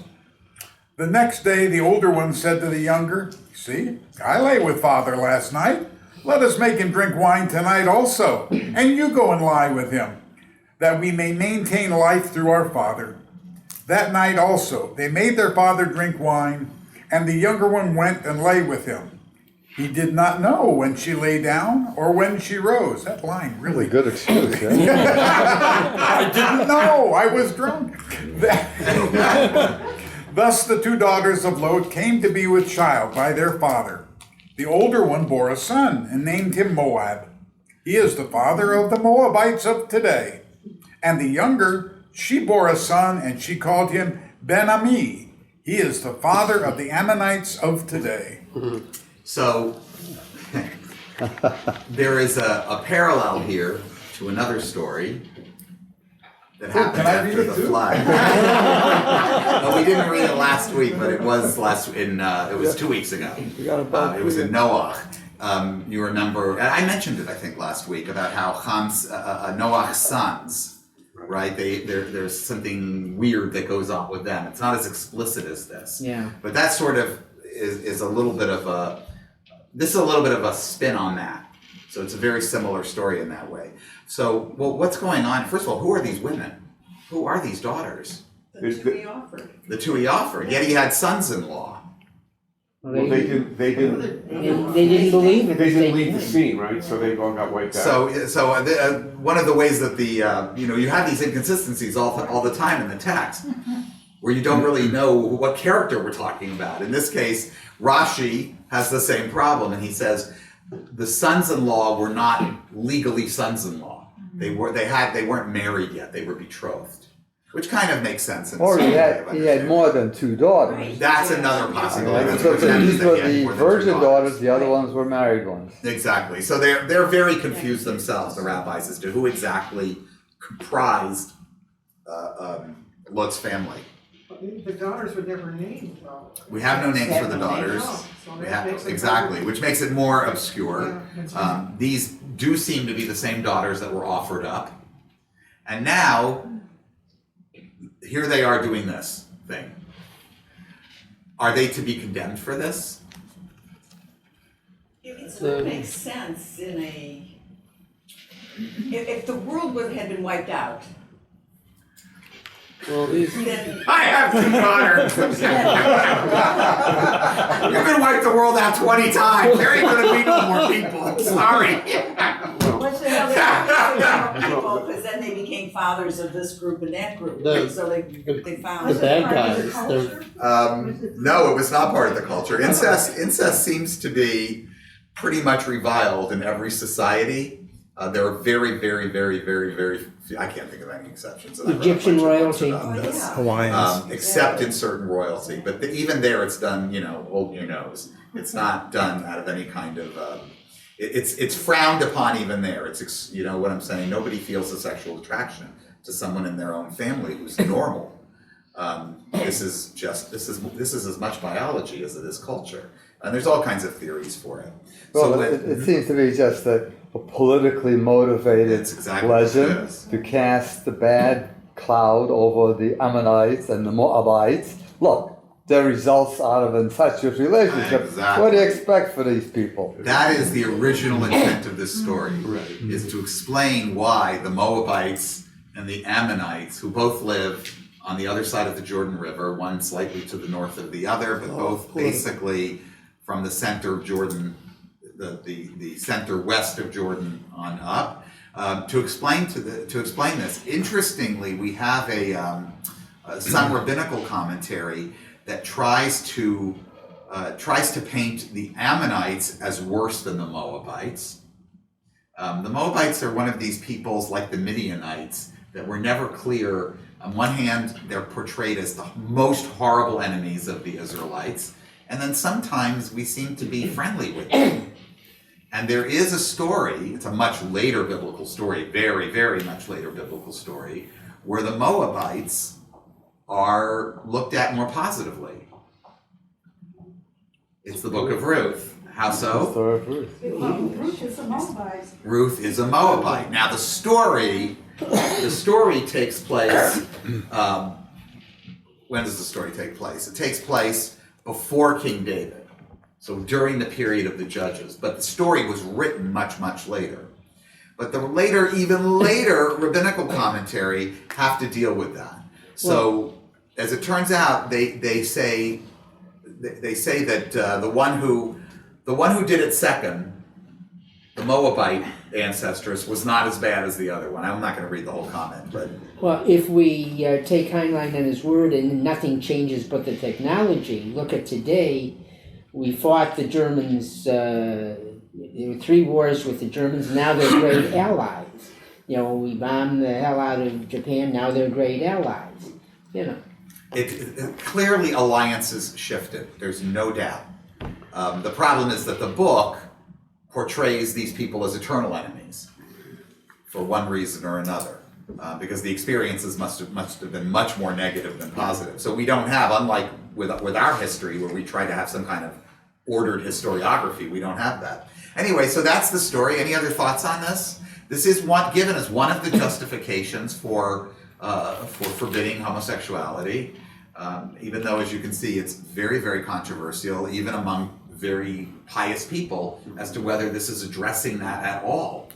The next day the older one said to the younger, see, I lay with father last night. Let us make him drink wine tonight also, and you go and lie with him, that we may maintain life through our father. That night also they made their father drink wine, and the younger one went and lay with him. He did not know when she lay down or when she rose. That line really good excuse, yeah. I didn't know. I was drunk. Thus the 2 daughters of Lot came to be with child by their father. The older one bore a son and named him Moab. He is the father of the Moabites of today. And the younger, she bore a son, and she called him Ben-Ami. He is the father of the Ammonites of today. So, There is a parallel here to another story that happened Can I after read it the too? flood. No, we didn't read it last week, but it was it was 2 weeks ago. We got a bug It was here. in Noah. You remember, and I mentioned it, I think, last week, about how Noah's sons, right? There's something weird that goes on with them. It's not as explicit as this. Yeah. But that sort of is a little bit of a spin on that. So it's a very similar story in that way. So, well, what's going on? First of all, who are these women? Who are these daughters? The two he offered. The two he offered, yet he had sons-in-law. Well, Well, they they didn't believe it. they didn't leave the scene, right? So they all got wiped out. So one of the ways that you have these inconsistencies all the time in the text, where you don't really know what character we're talking about. In this case, Rashi has the same problem, and he says the sons-in-law were not legally sons-in-law. They weren't married yet. They were betrothed, which kind of makes sense. In Or some he way of had understanding. more than 2 daughters. That's another possibility. That's So what that these is, that were he had the more than 2 virgin daughters, the other ones were married ones. Exactly. So they're very confused themselves, the rabbis, as to who exactly comprised Lot's family. The daughters were never named though. We have no names for the daughters. No, so We that have, makes it exactly, which makes it more obscure. Yeah, These do seem to be the same daughters that were offered up. And now, here they are doing this thing. Are they to be condemned for this? It sort of makes sense in if the world had been wiped out, Well, these, then I have 2 daughters. You've been wiped the world out 20 times. There ain't gonna be no more people. I'm sorry. what's the hell people, because then they became fathers of this group and that group, so they found. Was it bad part of the guys, culture? No, it was not part of the culture. Incest seems to be pretty much reviled in every society. There are very, very, very, very, very few, I can't think of any exceptions. And I've read a Egyptian bunch of books royalty. about this. Yeah. Hawaiians. Except in certain royalty, but even there it's done, hold your nose. It's not done out of any kind of, it's frowned upon even there. It's, you know what I'm saying? Nobody feels a sexual attraction to someone in their own family who's normal. This is as much biology as it is culture. And there's all kinds of theories for it. Well, So it seems to be just a politically motivated That's exactly what it legend is. to cast the bad cloud over the Ammonites and the Moabites. Look, there results out of incestuous relationship. Exactly. What do you expect for these people? That is the original intent of this story, is to explain why the Moabites and the Ammonites, who both live on the other side of the Jordan River, one slightly to the north of the other, but both basically from the center of Jordan, the center west of Jordan on up. To explain this, interestingly, we have some rabbinical commentary that tries to paint the Ammonites as worse than the Moabites. The Moabites are one of these peoples like the Midianites that were never clear. On one hand, they're portrayed as the most horrible enemies of the Israelites, and then sometimes we seem to be friendly with them. And there is a story, it's a much later biblical story, very, very much later biblical story, where the Moabites are looked at more positively. It's the book of Ruth. How so? Story of Ruth. Ruth is a Moabite. Ruth is a Moabite. Now the story takes place, when does the story take place? It takes place before King David, so during the period of the Judges, but the story was written much, much later. But the even later rabbinical commentary have to deal with that. So as it turns out, they say that the one who did it second, the Moabite ancestress, was not as bad as the other one. I'm not going to read the whole comment, but Well, if we take Heinlein at his word and nothing changes but the technology, look at today, we fought the Germans, there were 3 wars with the Germans, now they're great allies. We bombed the hell out of Japan, now they're great allies, it clearly alliances shifted. There's no doubt. The problem is that the book portrays these people as eternal enemies for one reason or another, because the experiences must have been much more negative than positive. So we don't have, unlike with our history, where we try to have some kind of ordered historiography, we don't have that. Anyway, so that's the story. Any other thoughts on this? This is given as one of the justifications for forbidding homosexuality, even though, as you can see, it's very, very controversial, even among very pious people, as to whether this is addressing that at all.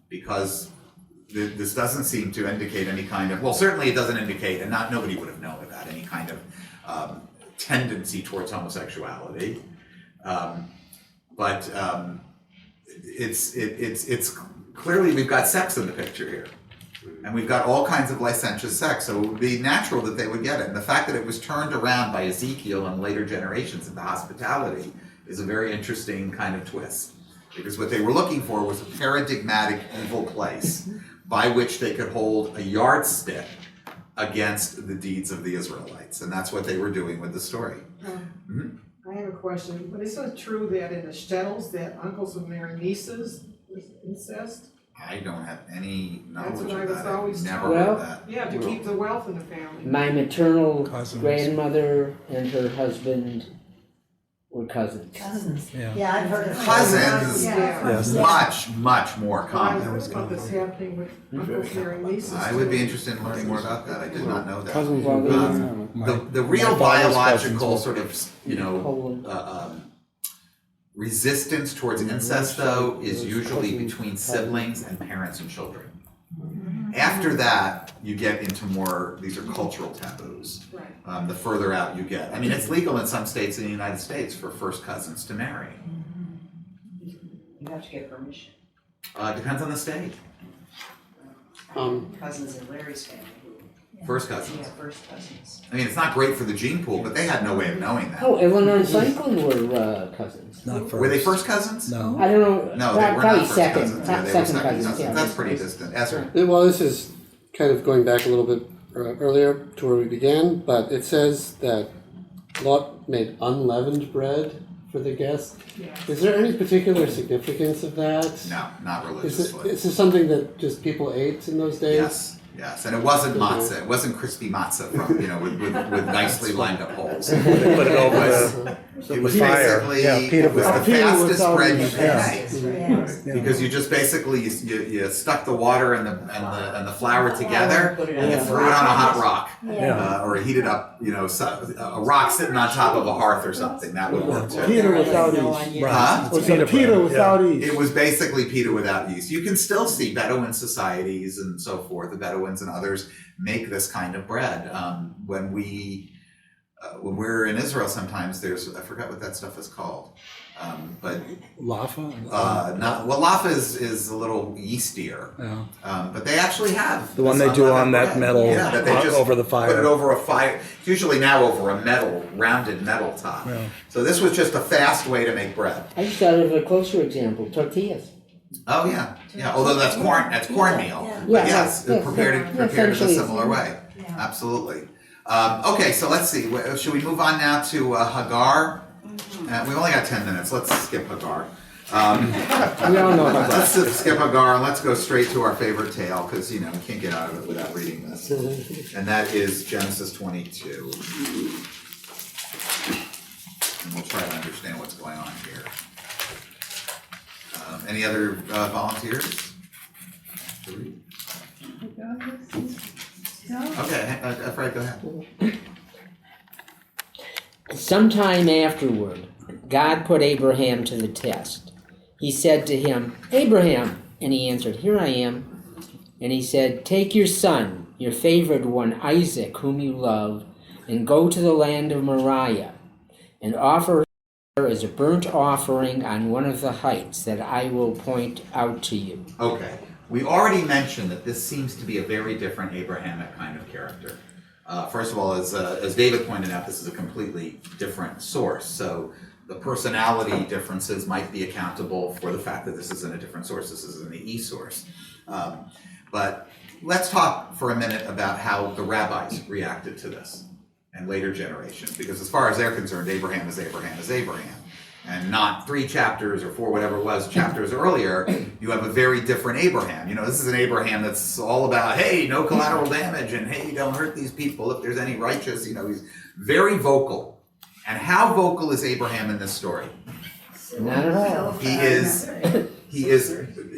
Because this doesn't seem to indicate any kind of, well, certainly it doesn't indicate, and nobody would have known about any kind of tendency towards homosexuality. But it's clearly we've got sex in the picture here. And we've got all kinds of licentious sex, so it would be natural that they would get it. And the fact that it was turned around by Ezekiel and later generations into hospitality is a very interesting kind of twist. Because what they were looking for was a paradigmatic evil place by which they could hold a yardstick against the deeds of the Israelites. And that's what they were doing with the story. I have a question, but isn't it true that in the shtetls that uncles would marry nieces with incest? I don't have any knowledge That's what I of was that. always I've told. never heard that. Yeah, to keep the wealth in the family. My maternal Cousins. grandmother and her husband were cousins. Cousins. Yeah. Yeah, I've heard of Cousins, Yeah. Yes. much more I common. heard about this happening with uncles marrying nieces. I would be interested in learning more about that. I did not know that. Cousins Well, would they- be- The real my father's biological cousins sort of, Poland. resistance towards incest, though, is usually between siblings and parents and children. After that, you get into more, these are cultural taboos. Right. The further out you get. I mean, it's legal in some states in the United States for first cousins to marry. You have to get permission. Depends on the state. Cousins in Larry's family. First cousins. Yeah, first cousins. I mean, it's not great for the gene pool, but they had no way of knowing that. Oh, Eleanor and Franklin were cousins. Not first. Were they first cousins? No. I don't know. No, they were probably not first second. cousins. Yeah, they were Second second cousins. cousins. Yeah, That's pretty distant. Ezra. Well, this is kind of going back a little bit earlier to where we began, but it says that Lot made unleavened bread for the guests. Yeah. Is there any particular significance of that? No, not Is religiously. this something that just people ate in those days? Yes, and it wasn't matzah. It wasn't crispy matzah from with nicely lined up holes. They put it over It was fire. basically Yeah, it was the Peter fastest without bread you yeast. could make. Because you just basically you stuck the water and the flour together and you threw it on a hot rock or heated up a rock sitting on top of a hearth or something. That would work too. Peter without yeast. Huh? Was it Peter without yeast? It was basically pita without yeast. You can still see Bedouin societies and so forth. The Bedouins and others make this kind of bread. When we're in Israel, sometimes I forgot what that stuff is called. But Laffa? laffa is a little yeastier. Yeah. But they actually have The one this they do on unleavened that bread. metal Yeah, that they just over the put fire. it over a fire. It's usually now over a rounded metal top. Yeah. So this was just a fast way to make bread. I just thought of a closer example, tortillas. Oh yeah. Although that's cornmeal. Yeah. But Yeah, yes, yeah, prepared in a essentially. similar way. Absolutely. Okay, so let's see. Should we move on now to Hagar? We've only got 10 minutes. Let's skip Hagar. We all know about Let's skip Hagar and let's go straight to our favorite tale because we can't get out of it without reading this. And that is Genesis 22. And we'll try to understand what's going on here. Any other volunteers? To read? Okay, Fred, go ahead. Sometime afterward, God put Abraham to the test. He said to him, Abraham, and he answered, Here I am. And he said, Take your son, your favored one, Isaac, whom you love, and go to the land of Moriah, and offer her as a burnt offering on one of the heights that I will point out to you. Okay, we already mentioned that this seems to be a very different Abrahamic kind of character. First of all, as David pointed out, this is a completely different source. So the personality differences might be accountable for the fact that this is in a different source. This is in the E source. But let's talk for a minute about how the rabbis reacted to this and later generations. Because as far as they're concerned, Abraham is Abraham is Abraham. and not 3 chapters or 4, whatever it was, chapters earlier, you have a very different Abraham. You know, this is an Abraham that's all about, hey, no collateral damage, and hey, don't hurt these people if there's any righteous. You know, he's very vocal. And how vocal is Abraham in this story? Not at all. He is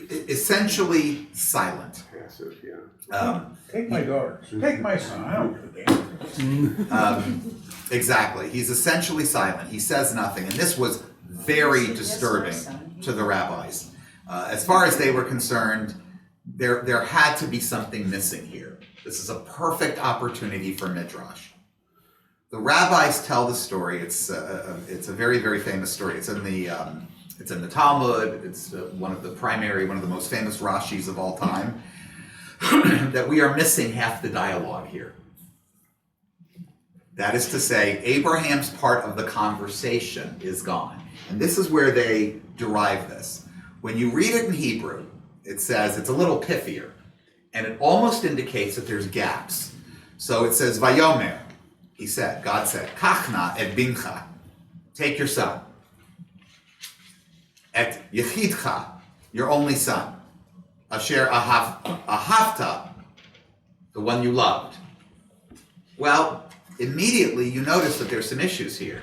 essentially silent. Passive, yeah. Take my daughter, take my son, I don't give a damn. Exactly. He's essentially silent. He says nothing. And this was very disturbing to the rabbis. As far as they were concerned, there had to be something missing here. This is a perfect opportunity for Midrash. The rabbis tell the story. It's a very, very famous story. It's in the Talmud. It's one of the most famous Rashis of all time. That we are missing half the dialogue here. That is to say, Abraham's part of the conversation is gone. And this is where they derive this. When you read it in Hebrew, it says, it's a little pithier, and it almost indicates that there's gaps. So it says, Vayomer, he said, God said, Kachna et bincha, take your son. Et yechidcha, your only son. Asher ahavta, the one you loved. Well, immediately you notice that there's some issues here.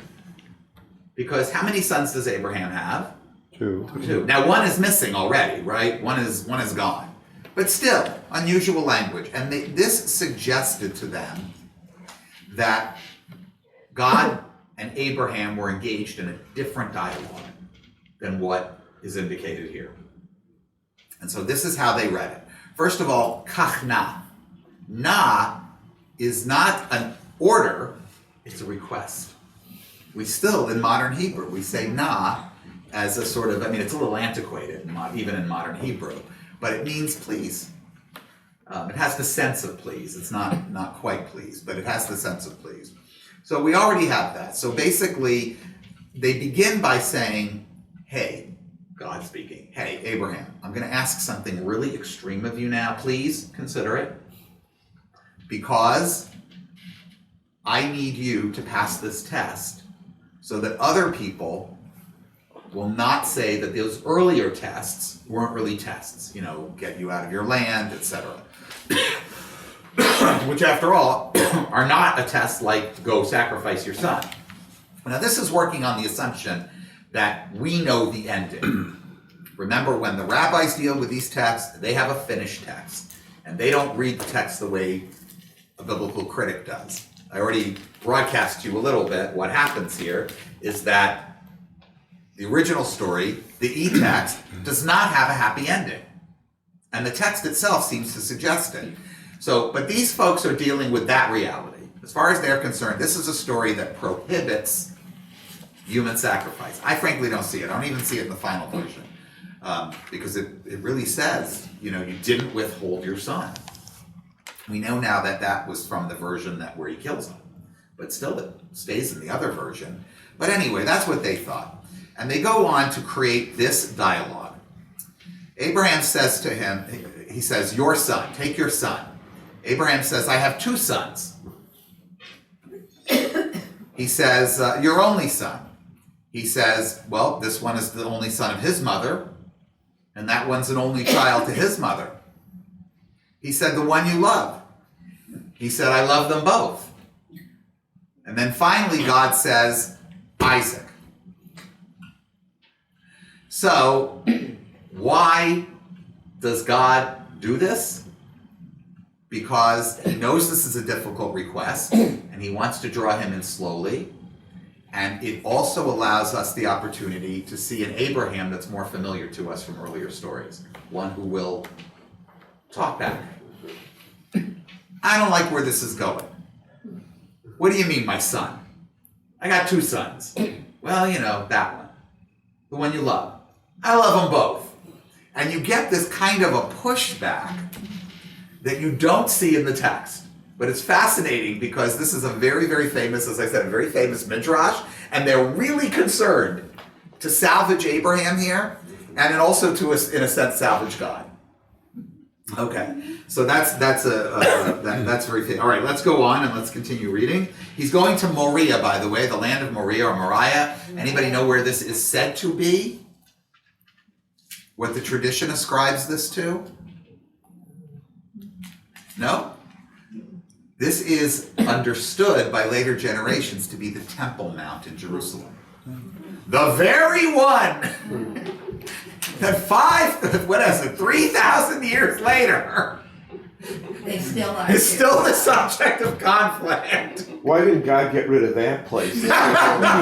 Because how many sons does Abraham have? 2. Now one is missing already, right? One is gone. But still, unusual language. And this suggested to them that God and Abraham were engaged in a different dialogue than what is indicated here. And so this is how they read it. First of all, kachna. Na is not an order, it's a request. We still, in modern Hebrew, we say na as a sort of, it's a little antiquated, even in modern Hebrew, but it means please. It has the sense of please. It's not quite please, but it has the sense of please. So we already have that. So basically, they begin by saying, hey, God speaking, hey, Abraham, I'm going to ask something really extreme of you now. Please consider it. Because I need you to pass this test so that other people will not say that those earlier tests weren't really tests, get you out of your land, etc. Which, after all, are not a test like go sacrifice your son. Now, this is working on the assumption that we know the ending. Remember, when the rabbis deal with these texts, they have a finished text, and they don't read the text the way a biblical critic does. I already broadcast to you a little bit. What happens here is that the original story, the e-text, does not have a happy ending. And the text itself seems to suggest it. So, but these folks are dealing with that reality. As far as they're concerned, this is a story that prohibits human sacrifice. I frankly don't see it. I don't even see it in the final version. Because it really says, you didn't withhold your son. We know now that was from the version where he kills him. But still it stays in the other version. But anyway, that's what they thought. And they go on to create this dialogue. Abraham says to him, he says, your son, take your son. Abraham says, I have 2 sons. He says, your only son. He says, well, this one is the only son of his mother, and that one's an only child to his mother. He said, the one you love. He said, I love them both. And then finally God says, Isaac. So, why does God do this? Because he knows this is a difficult request, and he wants to draw him in slowly. And it also allows us the opportunity to see an Abraham that's more familiar to us from earlier stories. One who will talk back. I don't like where this is going. What do you mean, my son? I got 2 sons. Well, that one. The one you love. I love them both. And you get this kind of a pushback that you don't see in the text. But it's fascinating because this is a very, very famous, as I said, a very famous midrash, and they're really concerned to salvage Abraham here, and then also to, in a sense, salvage God. Okay, so that's very thin. All right, let's go on and let's continue reading. He's going to Moriah, by the way, the land of Moriah or Moriah. Anybody know where this is said to be? What the tradition ascribes this to? No? This is understood by later generations to be the Temple Mount in Jerusalem. The very one that 3,000 years later They still are. is still the subject of conflict. Why didn't God get rid of that place? That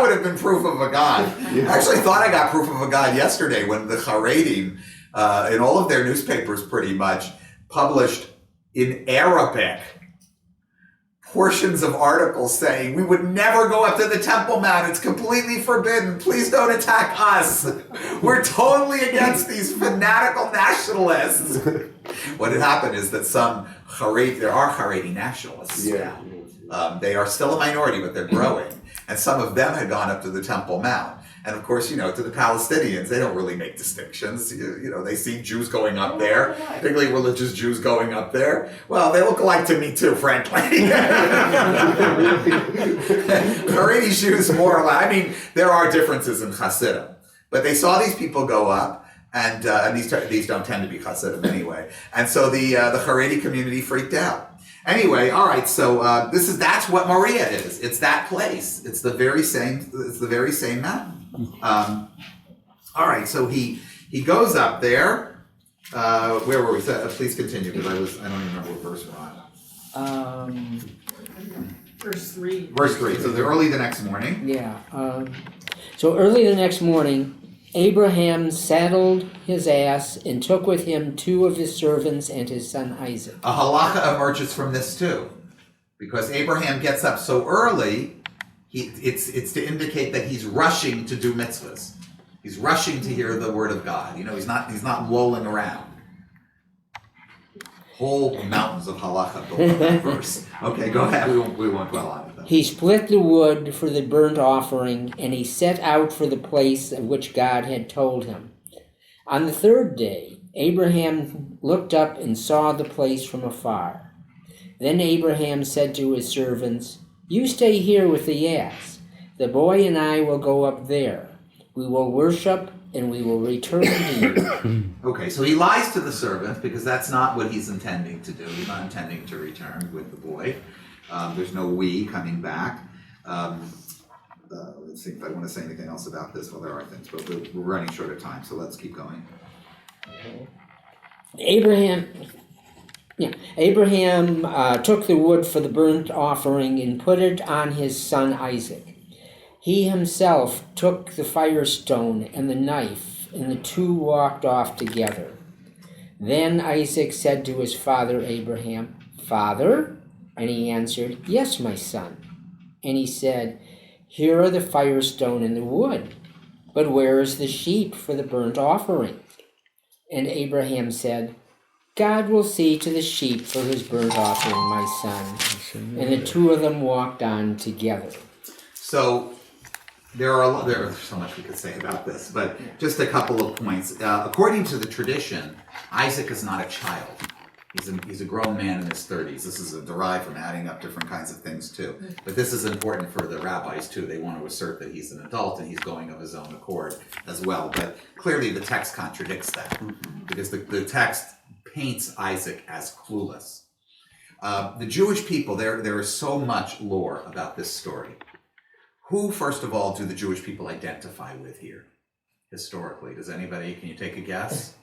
would have been proof of a god. I actually thought I got proof of a god yesterday when the Haredim, in all of their newspapers pretty much, published in Arabic portions of articles saying, we would never go up to the Temple Mount, it's completely forbidden, please don't attack us. We're totally against these fanatical nationalists. What had happened is that there are Haredi nationalists now. They are still a minority, but they're growing. And some of them had gone up to the Temple Mount. And of course, to the Palestinians, they don't really make distinctions. They see Jews going up there, particularly religious Jews going up there. Well, they look alike to me too, frankly. Haredi Jews, more or less. I mean, there are differences in Hasidim. But they saw these people go up, and these don't tend to be Hasidim anyway. And so the Haredi community freaked out. Anyway, all right. So that's what Moriah is. It's that place. It's the very same mountain. All right. So he goes up there. Where were we? Please continue, because I don't even remember what verse we're on. Verse 3. Verse 3. So they're early the next morning. Yeah. So early the next morning, Abraham saddled his ass and took with him 2 of his servants and his son Isaac. A halacha emerges from this too, because Abraham gets up so early. It's to indicate that he's rushing to do mitzvahs. He's rushing to hear the word of God. He's not lolling around. Whole mountains of halacha built on that verse. Okay, go ahead. We won't dwell on it though. He split the wood for the burnt offering, and he set out for the place of which God had told him. On the 3rd day, Abraham looked up and saw the place from afar. Then Abraham said to his servants, "You stay here with the ass. The boy and I will go up there. We will worship, and we will return to you." Okay, so he lies to the servant because that's not what he's intending to do. He's not intending to return with the boy. There's no we coming back. Let's see if I want to say anything else about this. Well, there are things, but we're running short of time, so let's keep going. Abraham took the wood for the burnt offering and put it on his son Isaac. He himself took the firestone and the knife, and the 2 walked off together. Then Isaac said to his father Abraham, "Father?" And he answered, "Yes, my son." And he said, "Here are the firestone and the wood, but where is the sheep for the burnt offering?" And Abraham said, "God will see to the sheep for his burnt offering, my son." And the 2 of them walked on together. So there's so much we could say about this, but just a couple of points. According to the tradition, Isaac is not a child. He's a grown man in his 30s. This is derived from adding up different kinds of things too. But this is important for the rabbis too. They want to assert that he's an adult and he's going of his own accord as well. But clearly the text contradicts that, because the text paints Isaac as clueless. The Jewish people, there is so much lore about this story. Who, first of all, do the Jewish people identify with here, historically? Can you take a guess?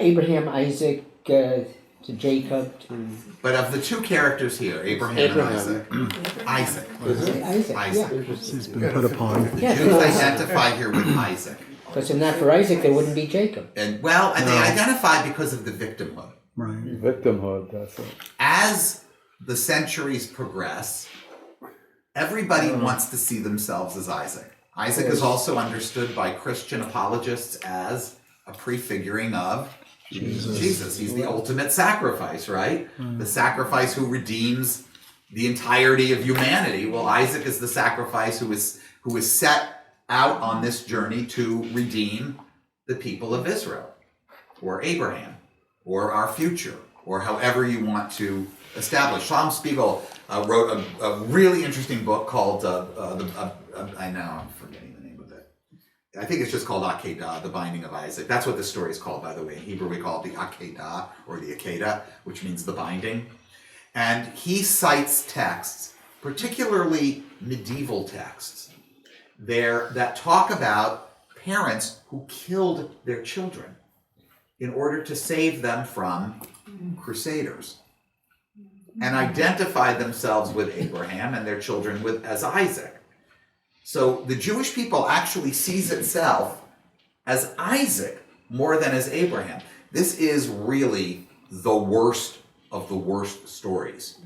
Abraham, Isaac, to Jacob, to... But of the 2 characters here, Abraham. And Isaac. Isaac. He's been put upon. The Jews identify here with Isaac. Because if not for Isaac, there wouldn't be Jacob. And they identify because of the victimhood. Right. Victimhood, that's it. As the centuries progress, everybody wants to see themselves as Isaac. Isaac is also understood by Christian apologists as a prefiguring of Jesus. He's the ultimate sacrifice, right? The sacrifice who redeems the entirety of humanity. Well, Isaac is the sacrifice who is set out on this journey to redeem the people of Israel, or Abraham, or our future, or however you want to establish. Shalom Spiegel wrote a really interesting book called, I know, I'm forgetting the name of it. I think it's just called Akedah, The Binding of Isaac. That's what this story is called, by the way. In Hebrew, we call it the Akedah, or the Akedah, which means the binding. And he cites texts, particularly medieval texts, there that talk about parents who killed their children in order to save them from crusaders, and identified themselves with Abraham and their children as Isaac. So the Jewish people actually sees itself as Isaac more than as Abraham. This is really the worst of the worst stories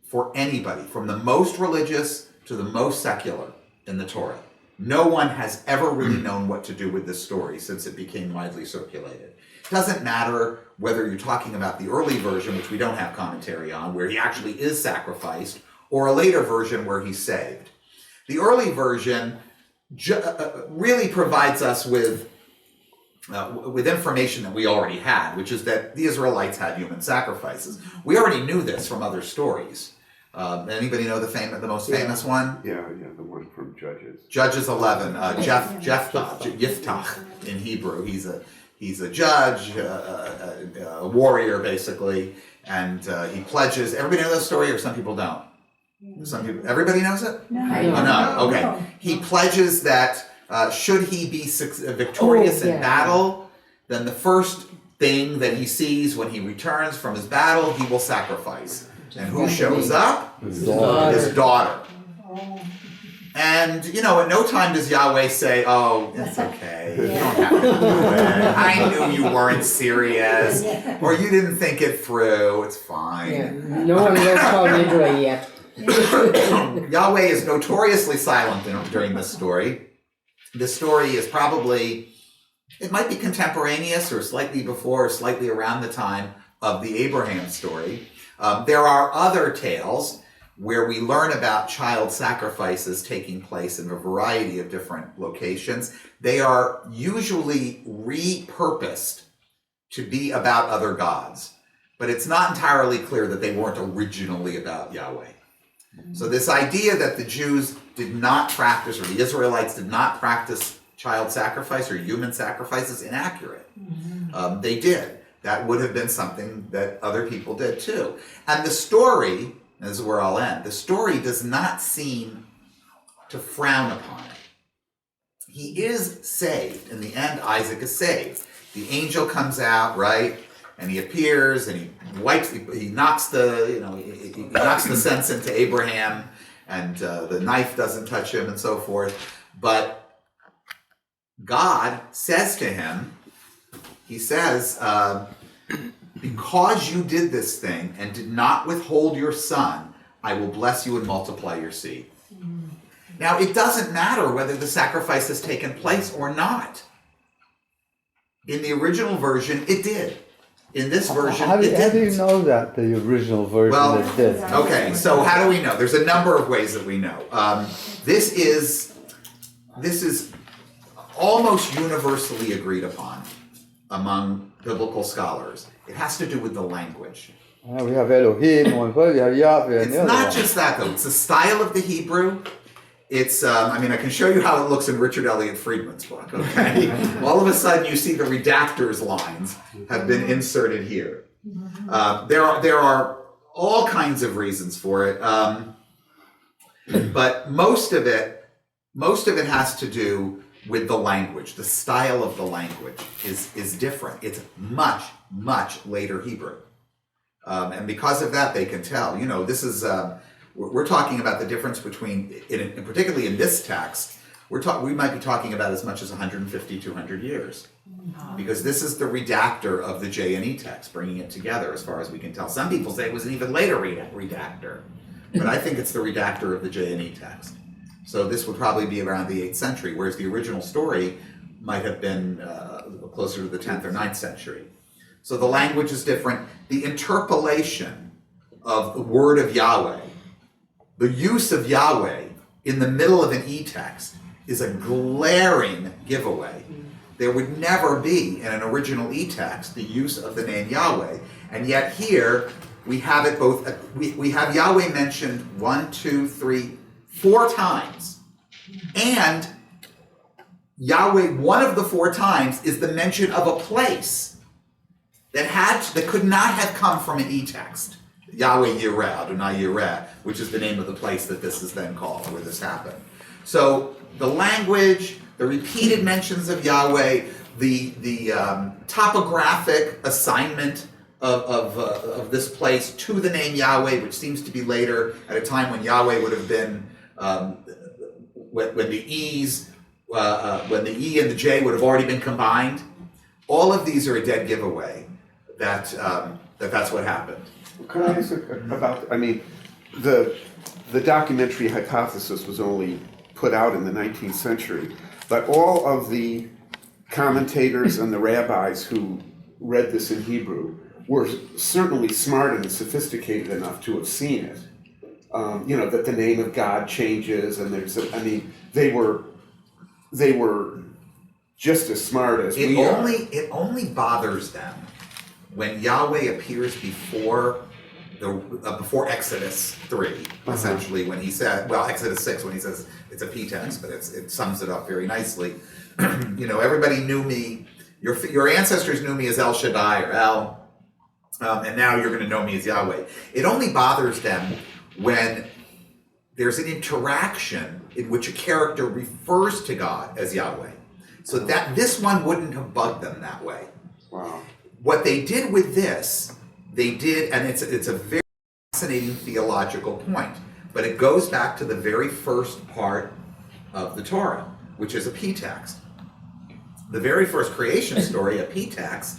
for anybody, from the most religious to the most secular in the Torah. No one has ever really known what to do with this story since it became widely circulated. It doesn't matter whether you're talking about the early version, which we don't have commentary on, where he actually is sacrificed, or a later version where he's saved. The early version really provides us with information that we already had, which is that the Israelites had human sacrifices. We already knew this from other stories. Anybody know the most famous one? Yeah, the one from Judges. Judges 11. Yiftach in Hebrew. He's a judge, a warrior basically, and he pledges. Everybody know that story, or some people don't? Some people. Everybody knows it? No. Oh, no. Okay. He pledges that should he be victorious in battle, then the first thing that he sees when he returns from his battle, he will sacrifice. And who shows up? His daughter. His daughter. And, in no time does Yahweh say, oh, it's okay. You don't have to do it. I knew you weren't serious. Or you didn't think it through. It's fine. Yeah. No one knows called Israel yet. Yahweh is notoriously silent during this story. This story is probably, it might be contemporaneous or slightly before or slightly around the time of the Abraham story. There are other tales where we learn about child sacrifices taking place in a variety of different locations. They are usually repurposed to be about other gods, but it's not entirely clear that they weren't originally about Yahweh. So this idea that the Jews did not practice, or the Israelites did not practice child sacrifice or human sacrifice is inaccurate. They did. That would have been something that other people did too. And the story, and this is where I'll end, the story does not seem to frown upon it. He is saved. In the end, Isaac is saved. The angel comes out, right? And he appears and he knocks the sense into Abraham, and the knife doesn't touch him and so forth. But God says to him, he says, because you did this thing and did not withhold your son, I will bless you and multiply your seed. Now, it doesn't matter whether the sacrifice has taken place or not. In the original version, it did. In this version, how do didn't. you know that the original version it did? Okay, so how do we know? There's a number of ways that we know. This is almost universally agreed upon among biblical scholars. It has to do with the language. We have Elohim, we have Yahweh. It's not just that though. It's the style of the Hebrew. It's, I can show you how it looks in Richard Elliott Friedman's book, okay? All of a sudden you see the redactor's lines have been inserted here. There are all kinds of reasons for it, but most of it has to do with the language. The style of the language is different. It's much, much later Hebrew. And because of that, they can tell, this is, we're talking about the difference between, particularly in this text, we might be talking about as much as 150, 200 years. Because this is the redactor of the J&E text, bringing it together as far as we can tell. Some people say it was an even later redactor, but I think it's the redactor of the J&E text. So this would probably be around the 8th century, whereas the original story might have been closer to the 10th or 9th century. So the language is different. The interpolation of the word of Yahweh, the use of Yahweh in the middle of an E-text is a glaring giveaway. There would never be in an original e-text the use of the name Yahweh, and yet here we have it both. We have Yahweh mentioned 1, 2, 3, 4 times, and Yahweh, one of the 4 times, is the mention of a place that could not have come from an e-text. Yahweh Yireh, Adonai Yireh, which is the name of the place that this is then called, where this happened. So the language, the repeated mentions of Yahweh, the topographic assignment of this place to the name Yahweh, which seems to be later, at a time when Yahweh would have been, when the E's, when the E and the J would have already been combined. All of these are a dead giveaway that that's what happened. Could I ask about, I mean, the documentary hypothesis was only put out in the 19th century, but all of the commentators and the rabbis who read this in Hebrew were certainly smart and sophisticated enough to have seen it. That the name of God changes, and they were just as smart as we are. It only bothers them when Yahweh appears before Exodus 3, essentially, when he said, Exodus 6, when he says it's a pretext, but it sums it up very nicely. Everybody knew me, your ancestors knew me as El Shaddai or El, and now you're going to know me as Yahweh. It only bothers them when there's an interaction in which a character refers to God as Yahweh. So that this one wouldn't have bugged them that way. Wow. What they did with this, and it's a very fascinating theological point, but it goes back to the very first part of the Torah, which is a pretext. The very first creation story, a pretext,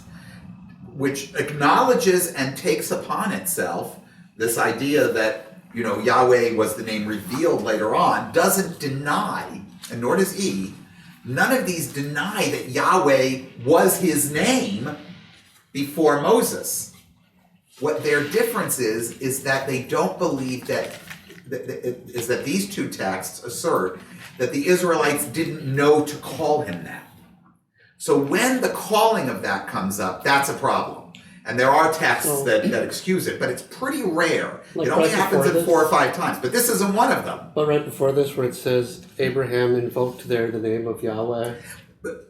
which acknowledges and takes upon itself this idea that Yahweh was the name revealed later on, doesn't deny, and nor does E, none of these deny that Yahweh was his name before Moses. What their difference is that they don't believe that these 2 texts assert that the Israelites didn't know to call him that. So when the calling of that comes up, that's a problem. And there are texts that excuse it, but it's pretty rare. Like it only right happens in this? 4 or 5 times, but this isn't one of them. But right before this, where it says Abraham invoked there the name of Yahweh,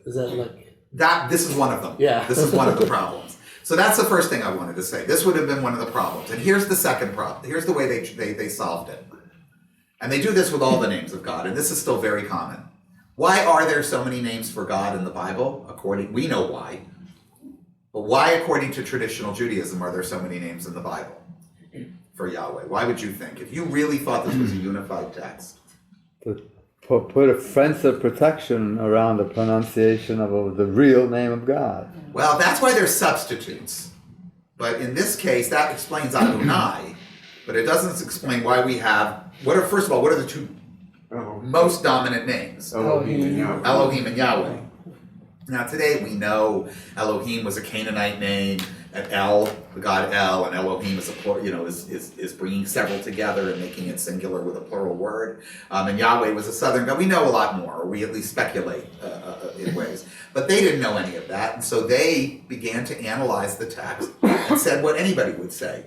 is that like that? This is one of them. Yeah. This is one of the problems. So that's the first thing I wanted to say. This would have been one of the problems. And here's the second problem. Here's the way they solved it. And they do this with all the names of God, and this is still very common. Why are there so many names for God in the Bible? We know why. But why, according to traditional Judaism, are there so many names in the Bible for Yahweh? Why would you think? If you really thought this was a unified text. Put a fence of protection around the pronunciation of the real name of God. Well, that's why there's substitutes. But in this case, that explains Adonai, but it doesn't explain why we have, first of all, what are the 2 most dominant names? Elohim and Yahweh. Now today we know Elohim was a Canaanite name, and El, the god El, and Elohim is is bringing several together and making it singular with a plural word. And Yahweh was a southern god. We know a lot more, or we at least speculate in ways. But they didn't know any of that, and so they began to analyze the text and said what anybody would say.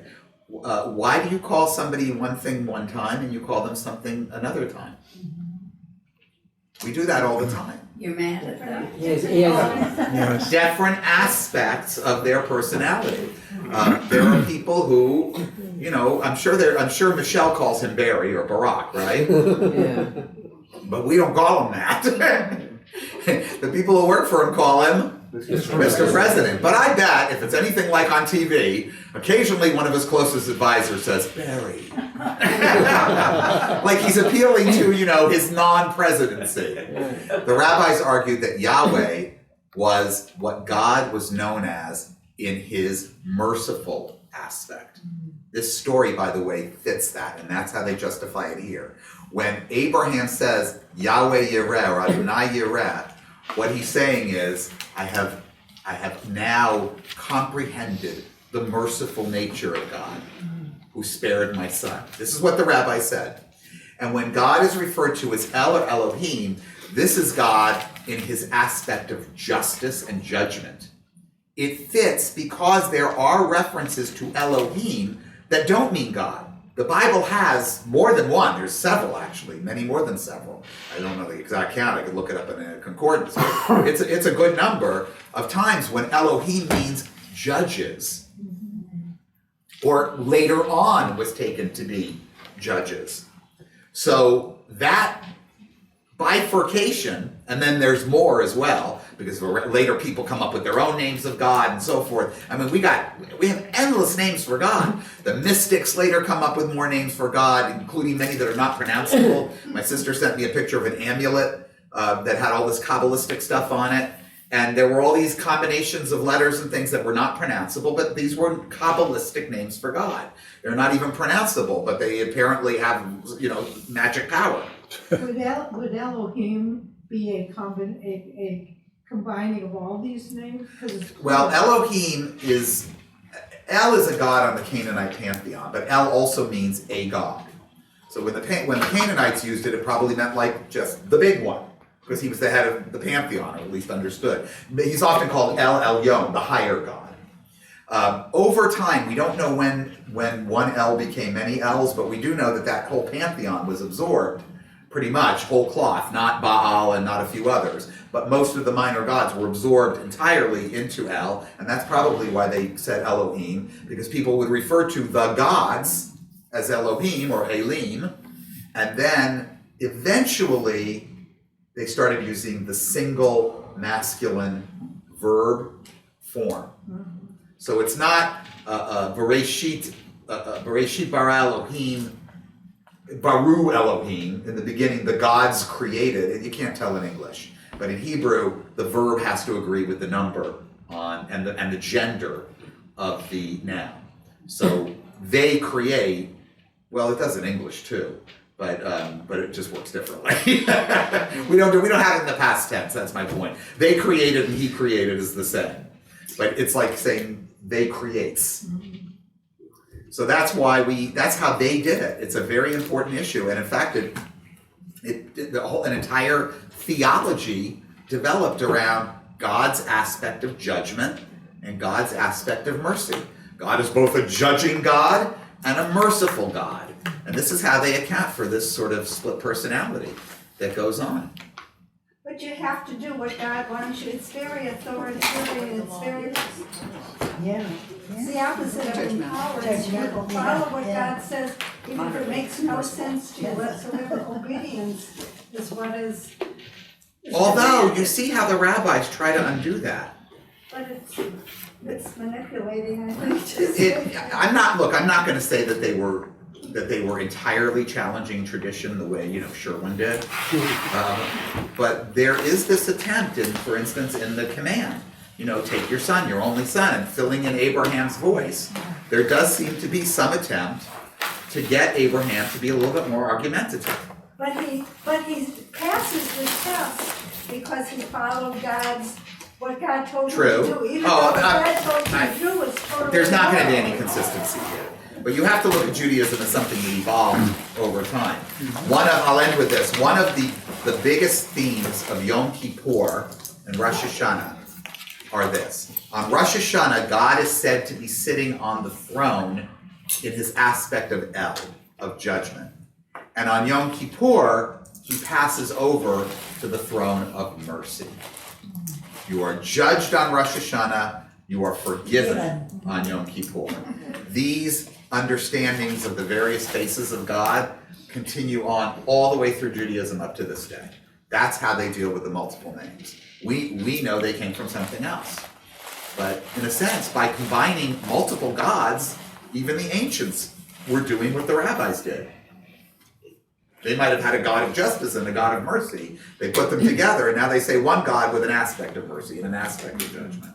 Why do you call somebody one thing one time and you call them something another time? We do that all the time. You're mad at them. Yes. Different aspects of their personality. There are people who, I'm sure Michelle calls him Barry or Barack, right? Yeah. But we don't call him that. The people who work for him call him Mr. President. But I bet if it's anything like on TV, occasionally one of his closest advisors says, Barry. Like he's appealing to, his non-presidency. The rabbis argued that Yahweh was what God was known as in his merciful aspect. This story, by the way, fits that, and that's how they justify it here. When Abraham says, Yahweh Yireh, or Adonai Yireh, what he's saying is, I have now comprehended the merciful nature of God, who spared my son. This is what the rabbi said. And when God is referred to as El or Elohim, This is God in his aspect of justice and judgment. It fits because there are references to Elohim that don't mean God. The Bible has more than one. There's several, actually, many more than several. I don't know the exact count. I could look it up in a concordance. It's a good number of times when Elohim means judges, or later on was taken to be judges. So that bifurcation, and then there's more as well, because later people come up with their own names of God and so forth. I mean, we have endless names for God. The mystics later come up with more names for God, including many that are not pronounceable. My sister sent me a picture of an amulet that had all this Kabbalistic stuff on it. And there were all these combinations of letters and things that were not pronounceable, but these were Kabbalistic names for God. They're not even pronounceable, but they apparently have, magic power. Would Elohim be a combining of all these names? Well, Elohim is a god on the Canaanite pantheon, but El also means a god. So when the Canaanites used it, it probably meant like just the big one, because he was the head of the pantheon, or at least understood. But he's often called El Elyon, the higher god. Over time, we don't know when one El became manyEls, but we do know that whole pantheon was absorbed, pretty much, whole cloth, not Baal and not a few others. But most of the minor gods were absorbed entirely into El, and that's probably why they said Elohim, because people would refer to the gods as Elohim or Elim, and then eventually they started using the single masculine verb form. So it's not Bereshit bara Elohim, Baru Elohim. In the beginning, the gods created, and you can't tell in English. But in Hebrew, the verb has to agree with the number and the gender of the noun. So they create. Well, it does in English too, but it just works differently. we don't have it in the past tense. That's my point. They created and he created is the same, but it's like saying they creates. So that's how they did it. It's a very important issue, and in fact, an entire theology developed around God's aspect of judgment and God's aspect of mercy. God is both a judging God and a merciful God. And this is how they account for this sort of split personality that goes on. But you have to do what God wants you. It's very authoritarian. It's very... It's the opposite of empowerment. You follow what God says, even if it makes no sense to you whatsoever. Obedience is what is... Although, you see how the rabbis try to undo that. But it's manipulating, I think. I'm not going to say that they were entirely challenging tradition the way Sherwin did, but there is this attempt, for instance, in the command, take your son, your only son, and filling in Abraham's voice. There does seem to be some attempt to get Abraham to be a little bit more argumentative. But he passes the test because he followed what God told him to do. Even though what God told him to do was totally There's not going to be wrong. any consistency here. But you have to look at Judaism as something that evolved over time. I'll end with this. One of the biggest themes of Yom Kippur and Rosh Hashanah are this. On Rosh Hashanah, God is said to be sitting on the throne in his aspect of El, of judgment. And on Yom Kippur, he passes over to the throne of mercy. You are judged on Rosh Hashanah, you are forgiven on Yom Kippur. These understandings of the various faces of God continue on all the way through Judaism up to this day. That's how they deal with the multiple names. We know they came from something else. But in a sense, by combining multiple gods, even the ancients were doing what the rabbis did. They might have had a God of justice and a God of mercy. They put them together, and now they say one God with an aspect of mercy and an aspect of judgment.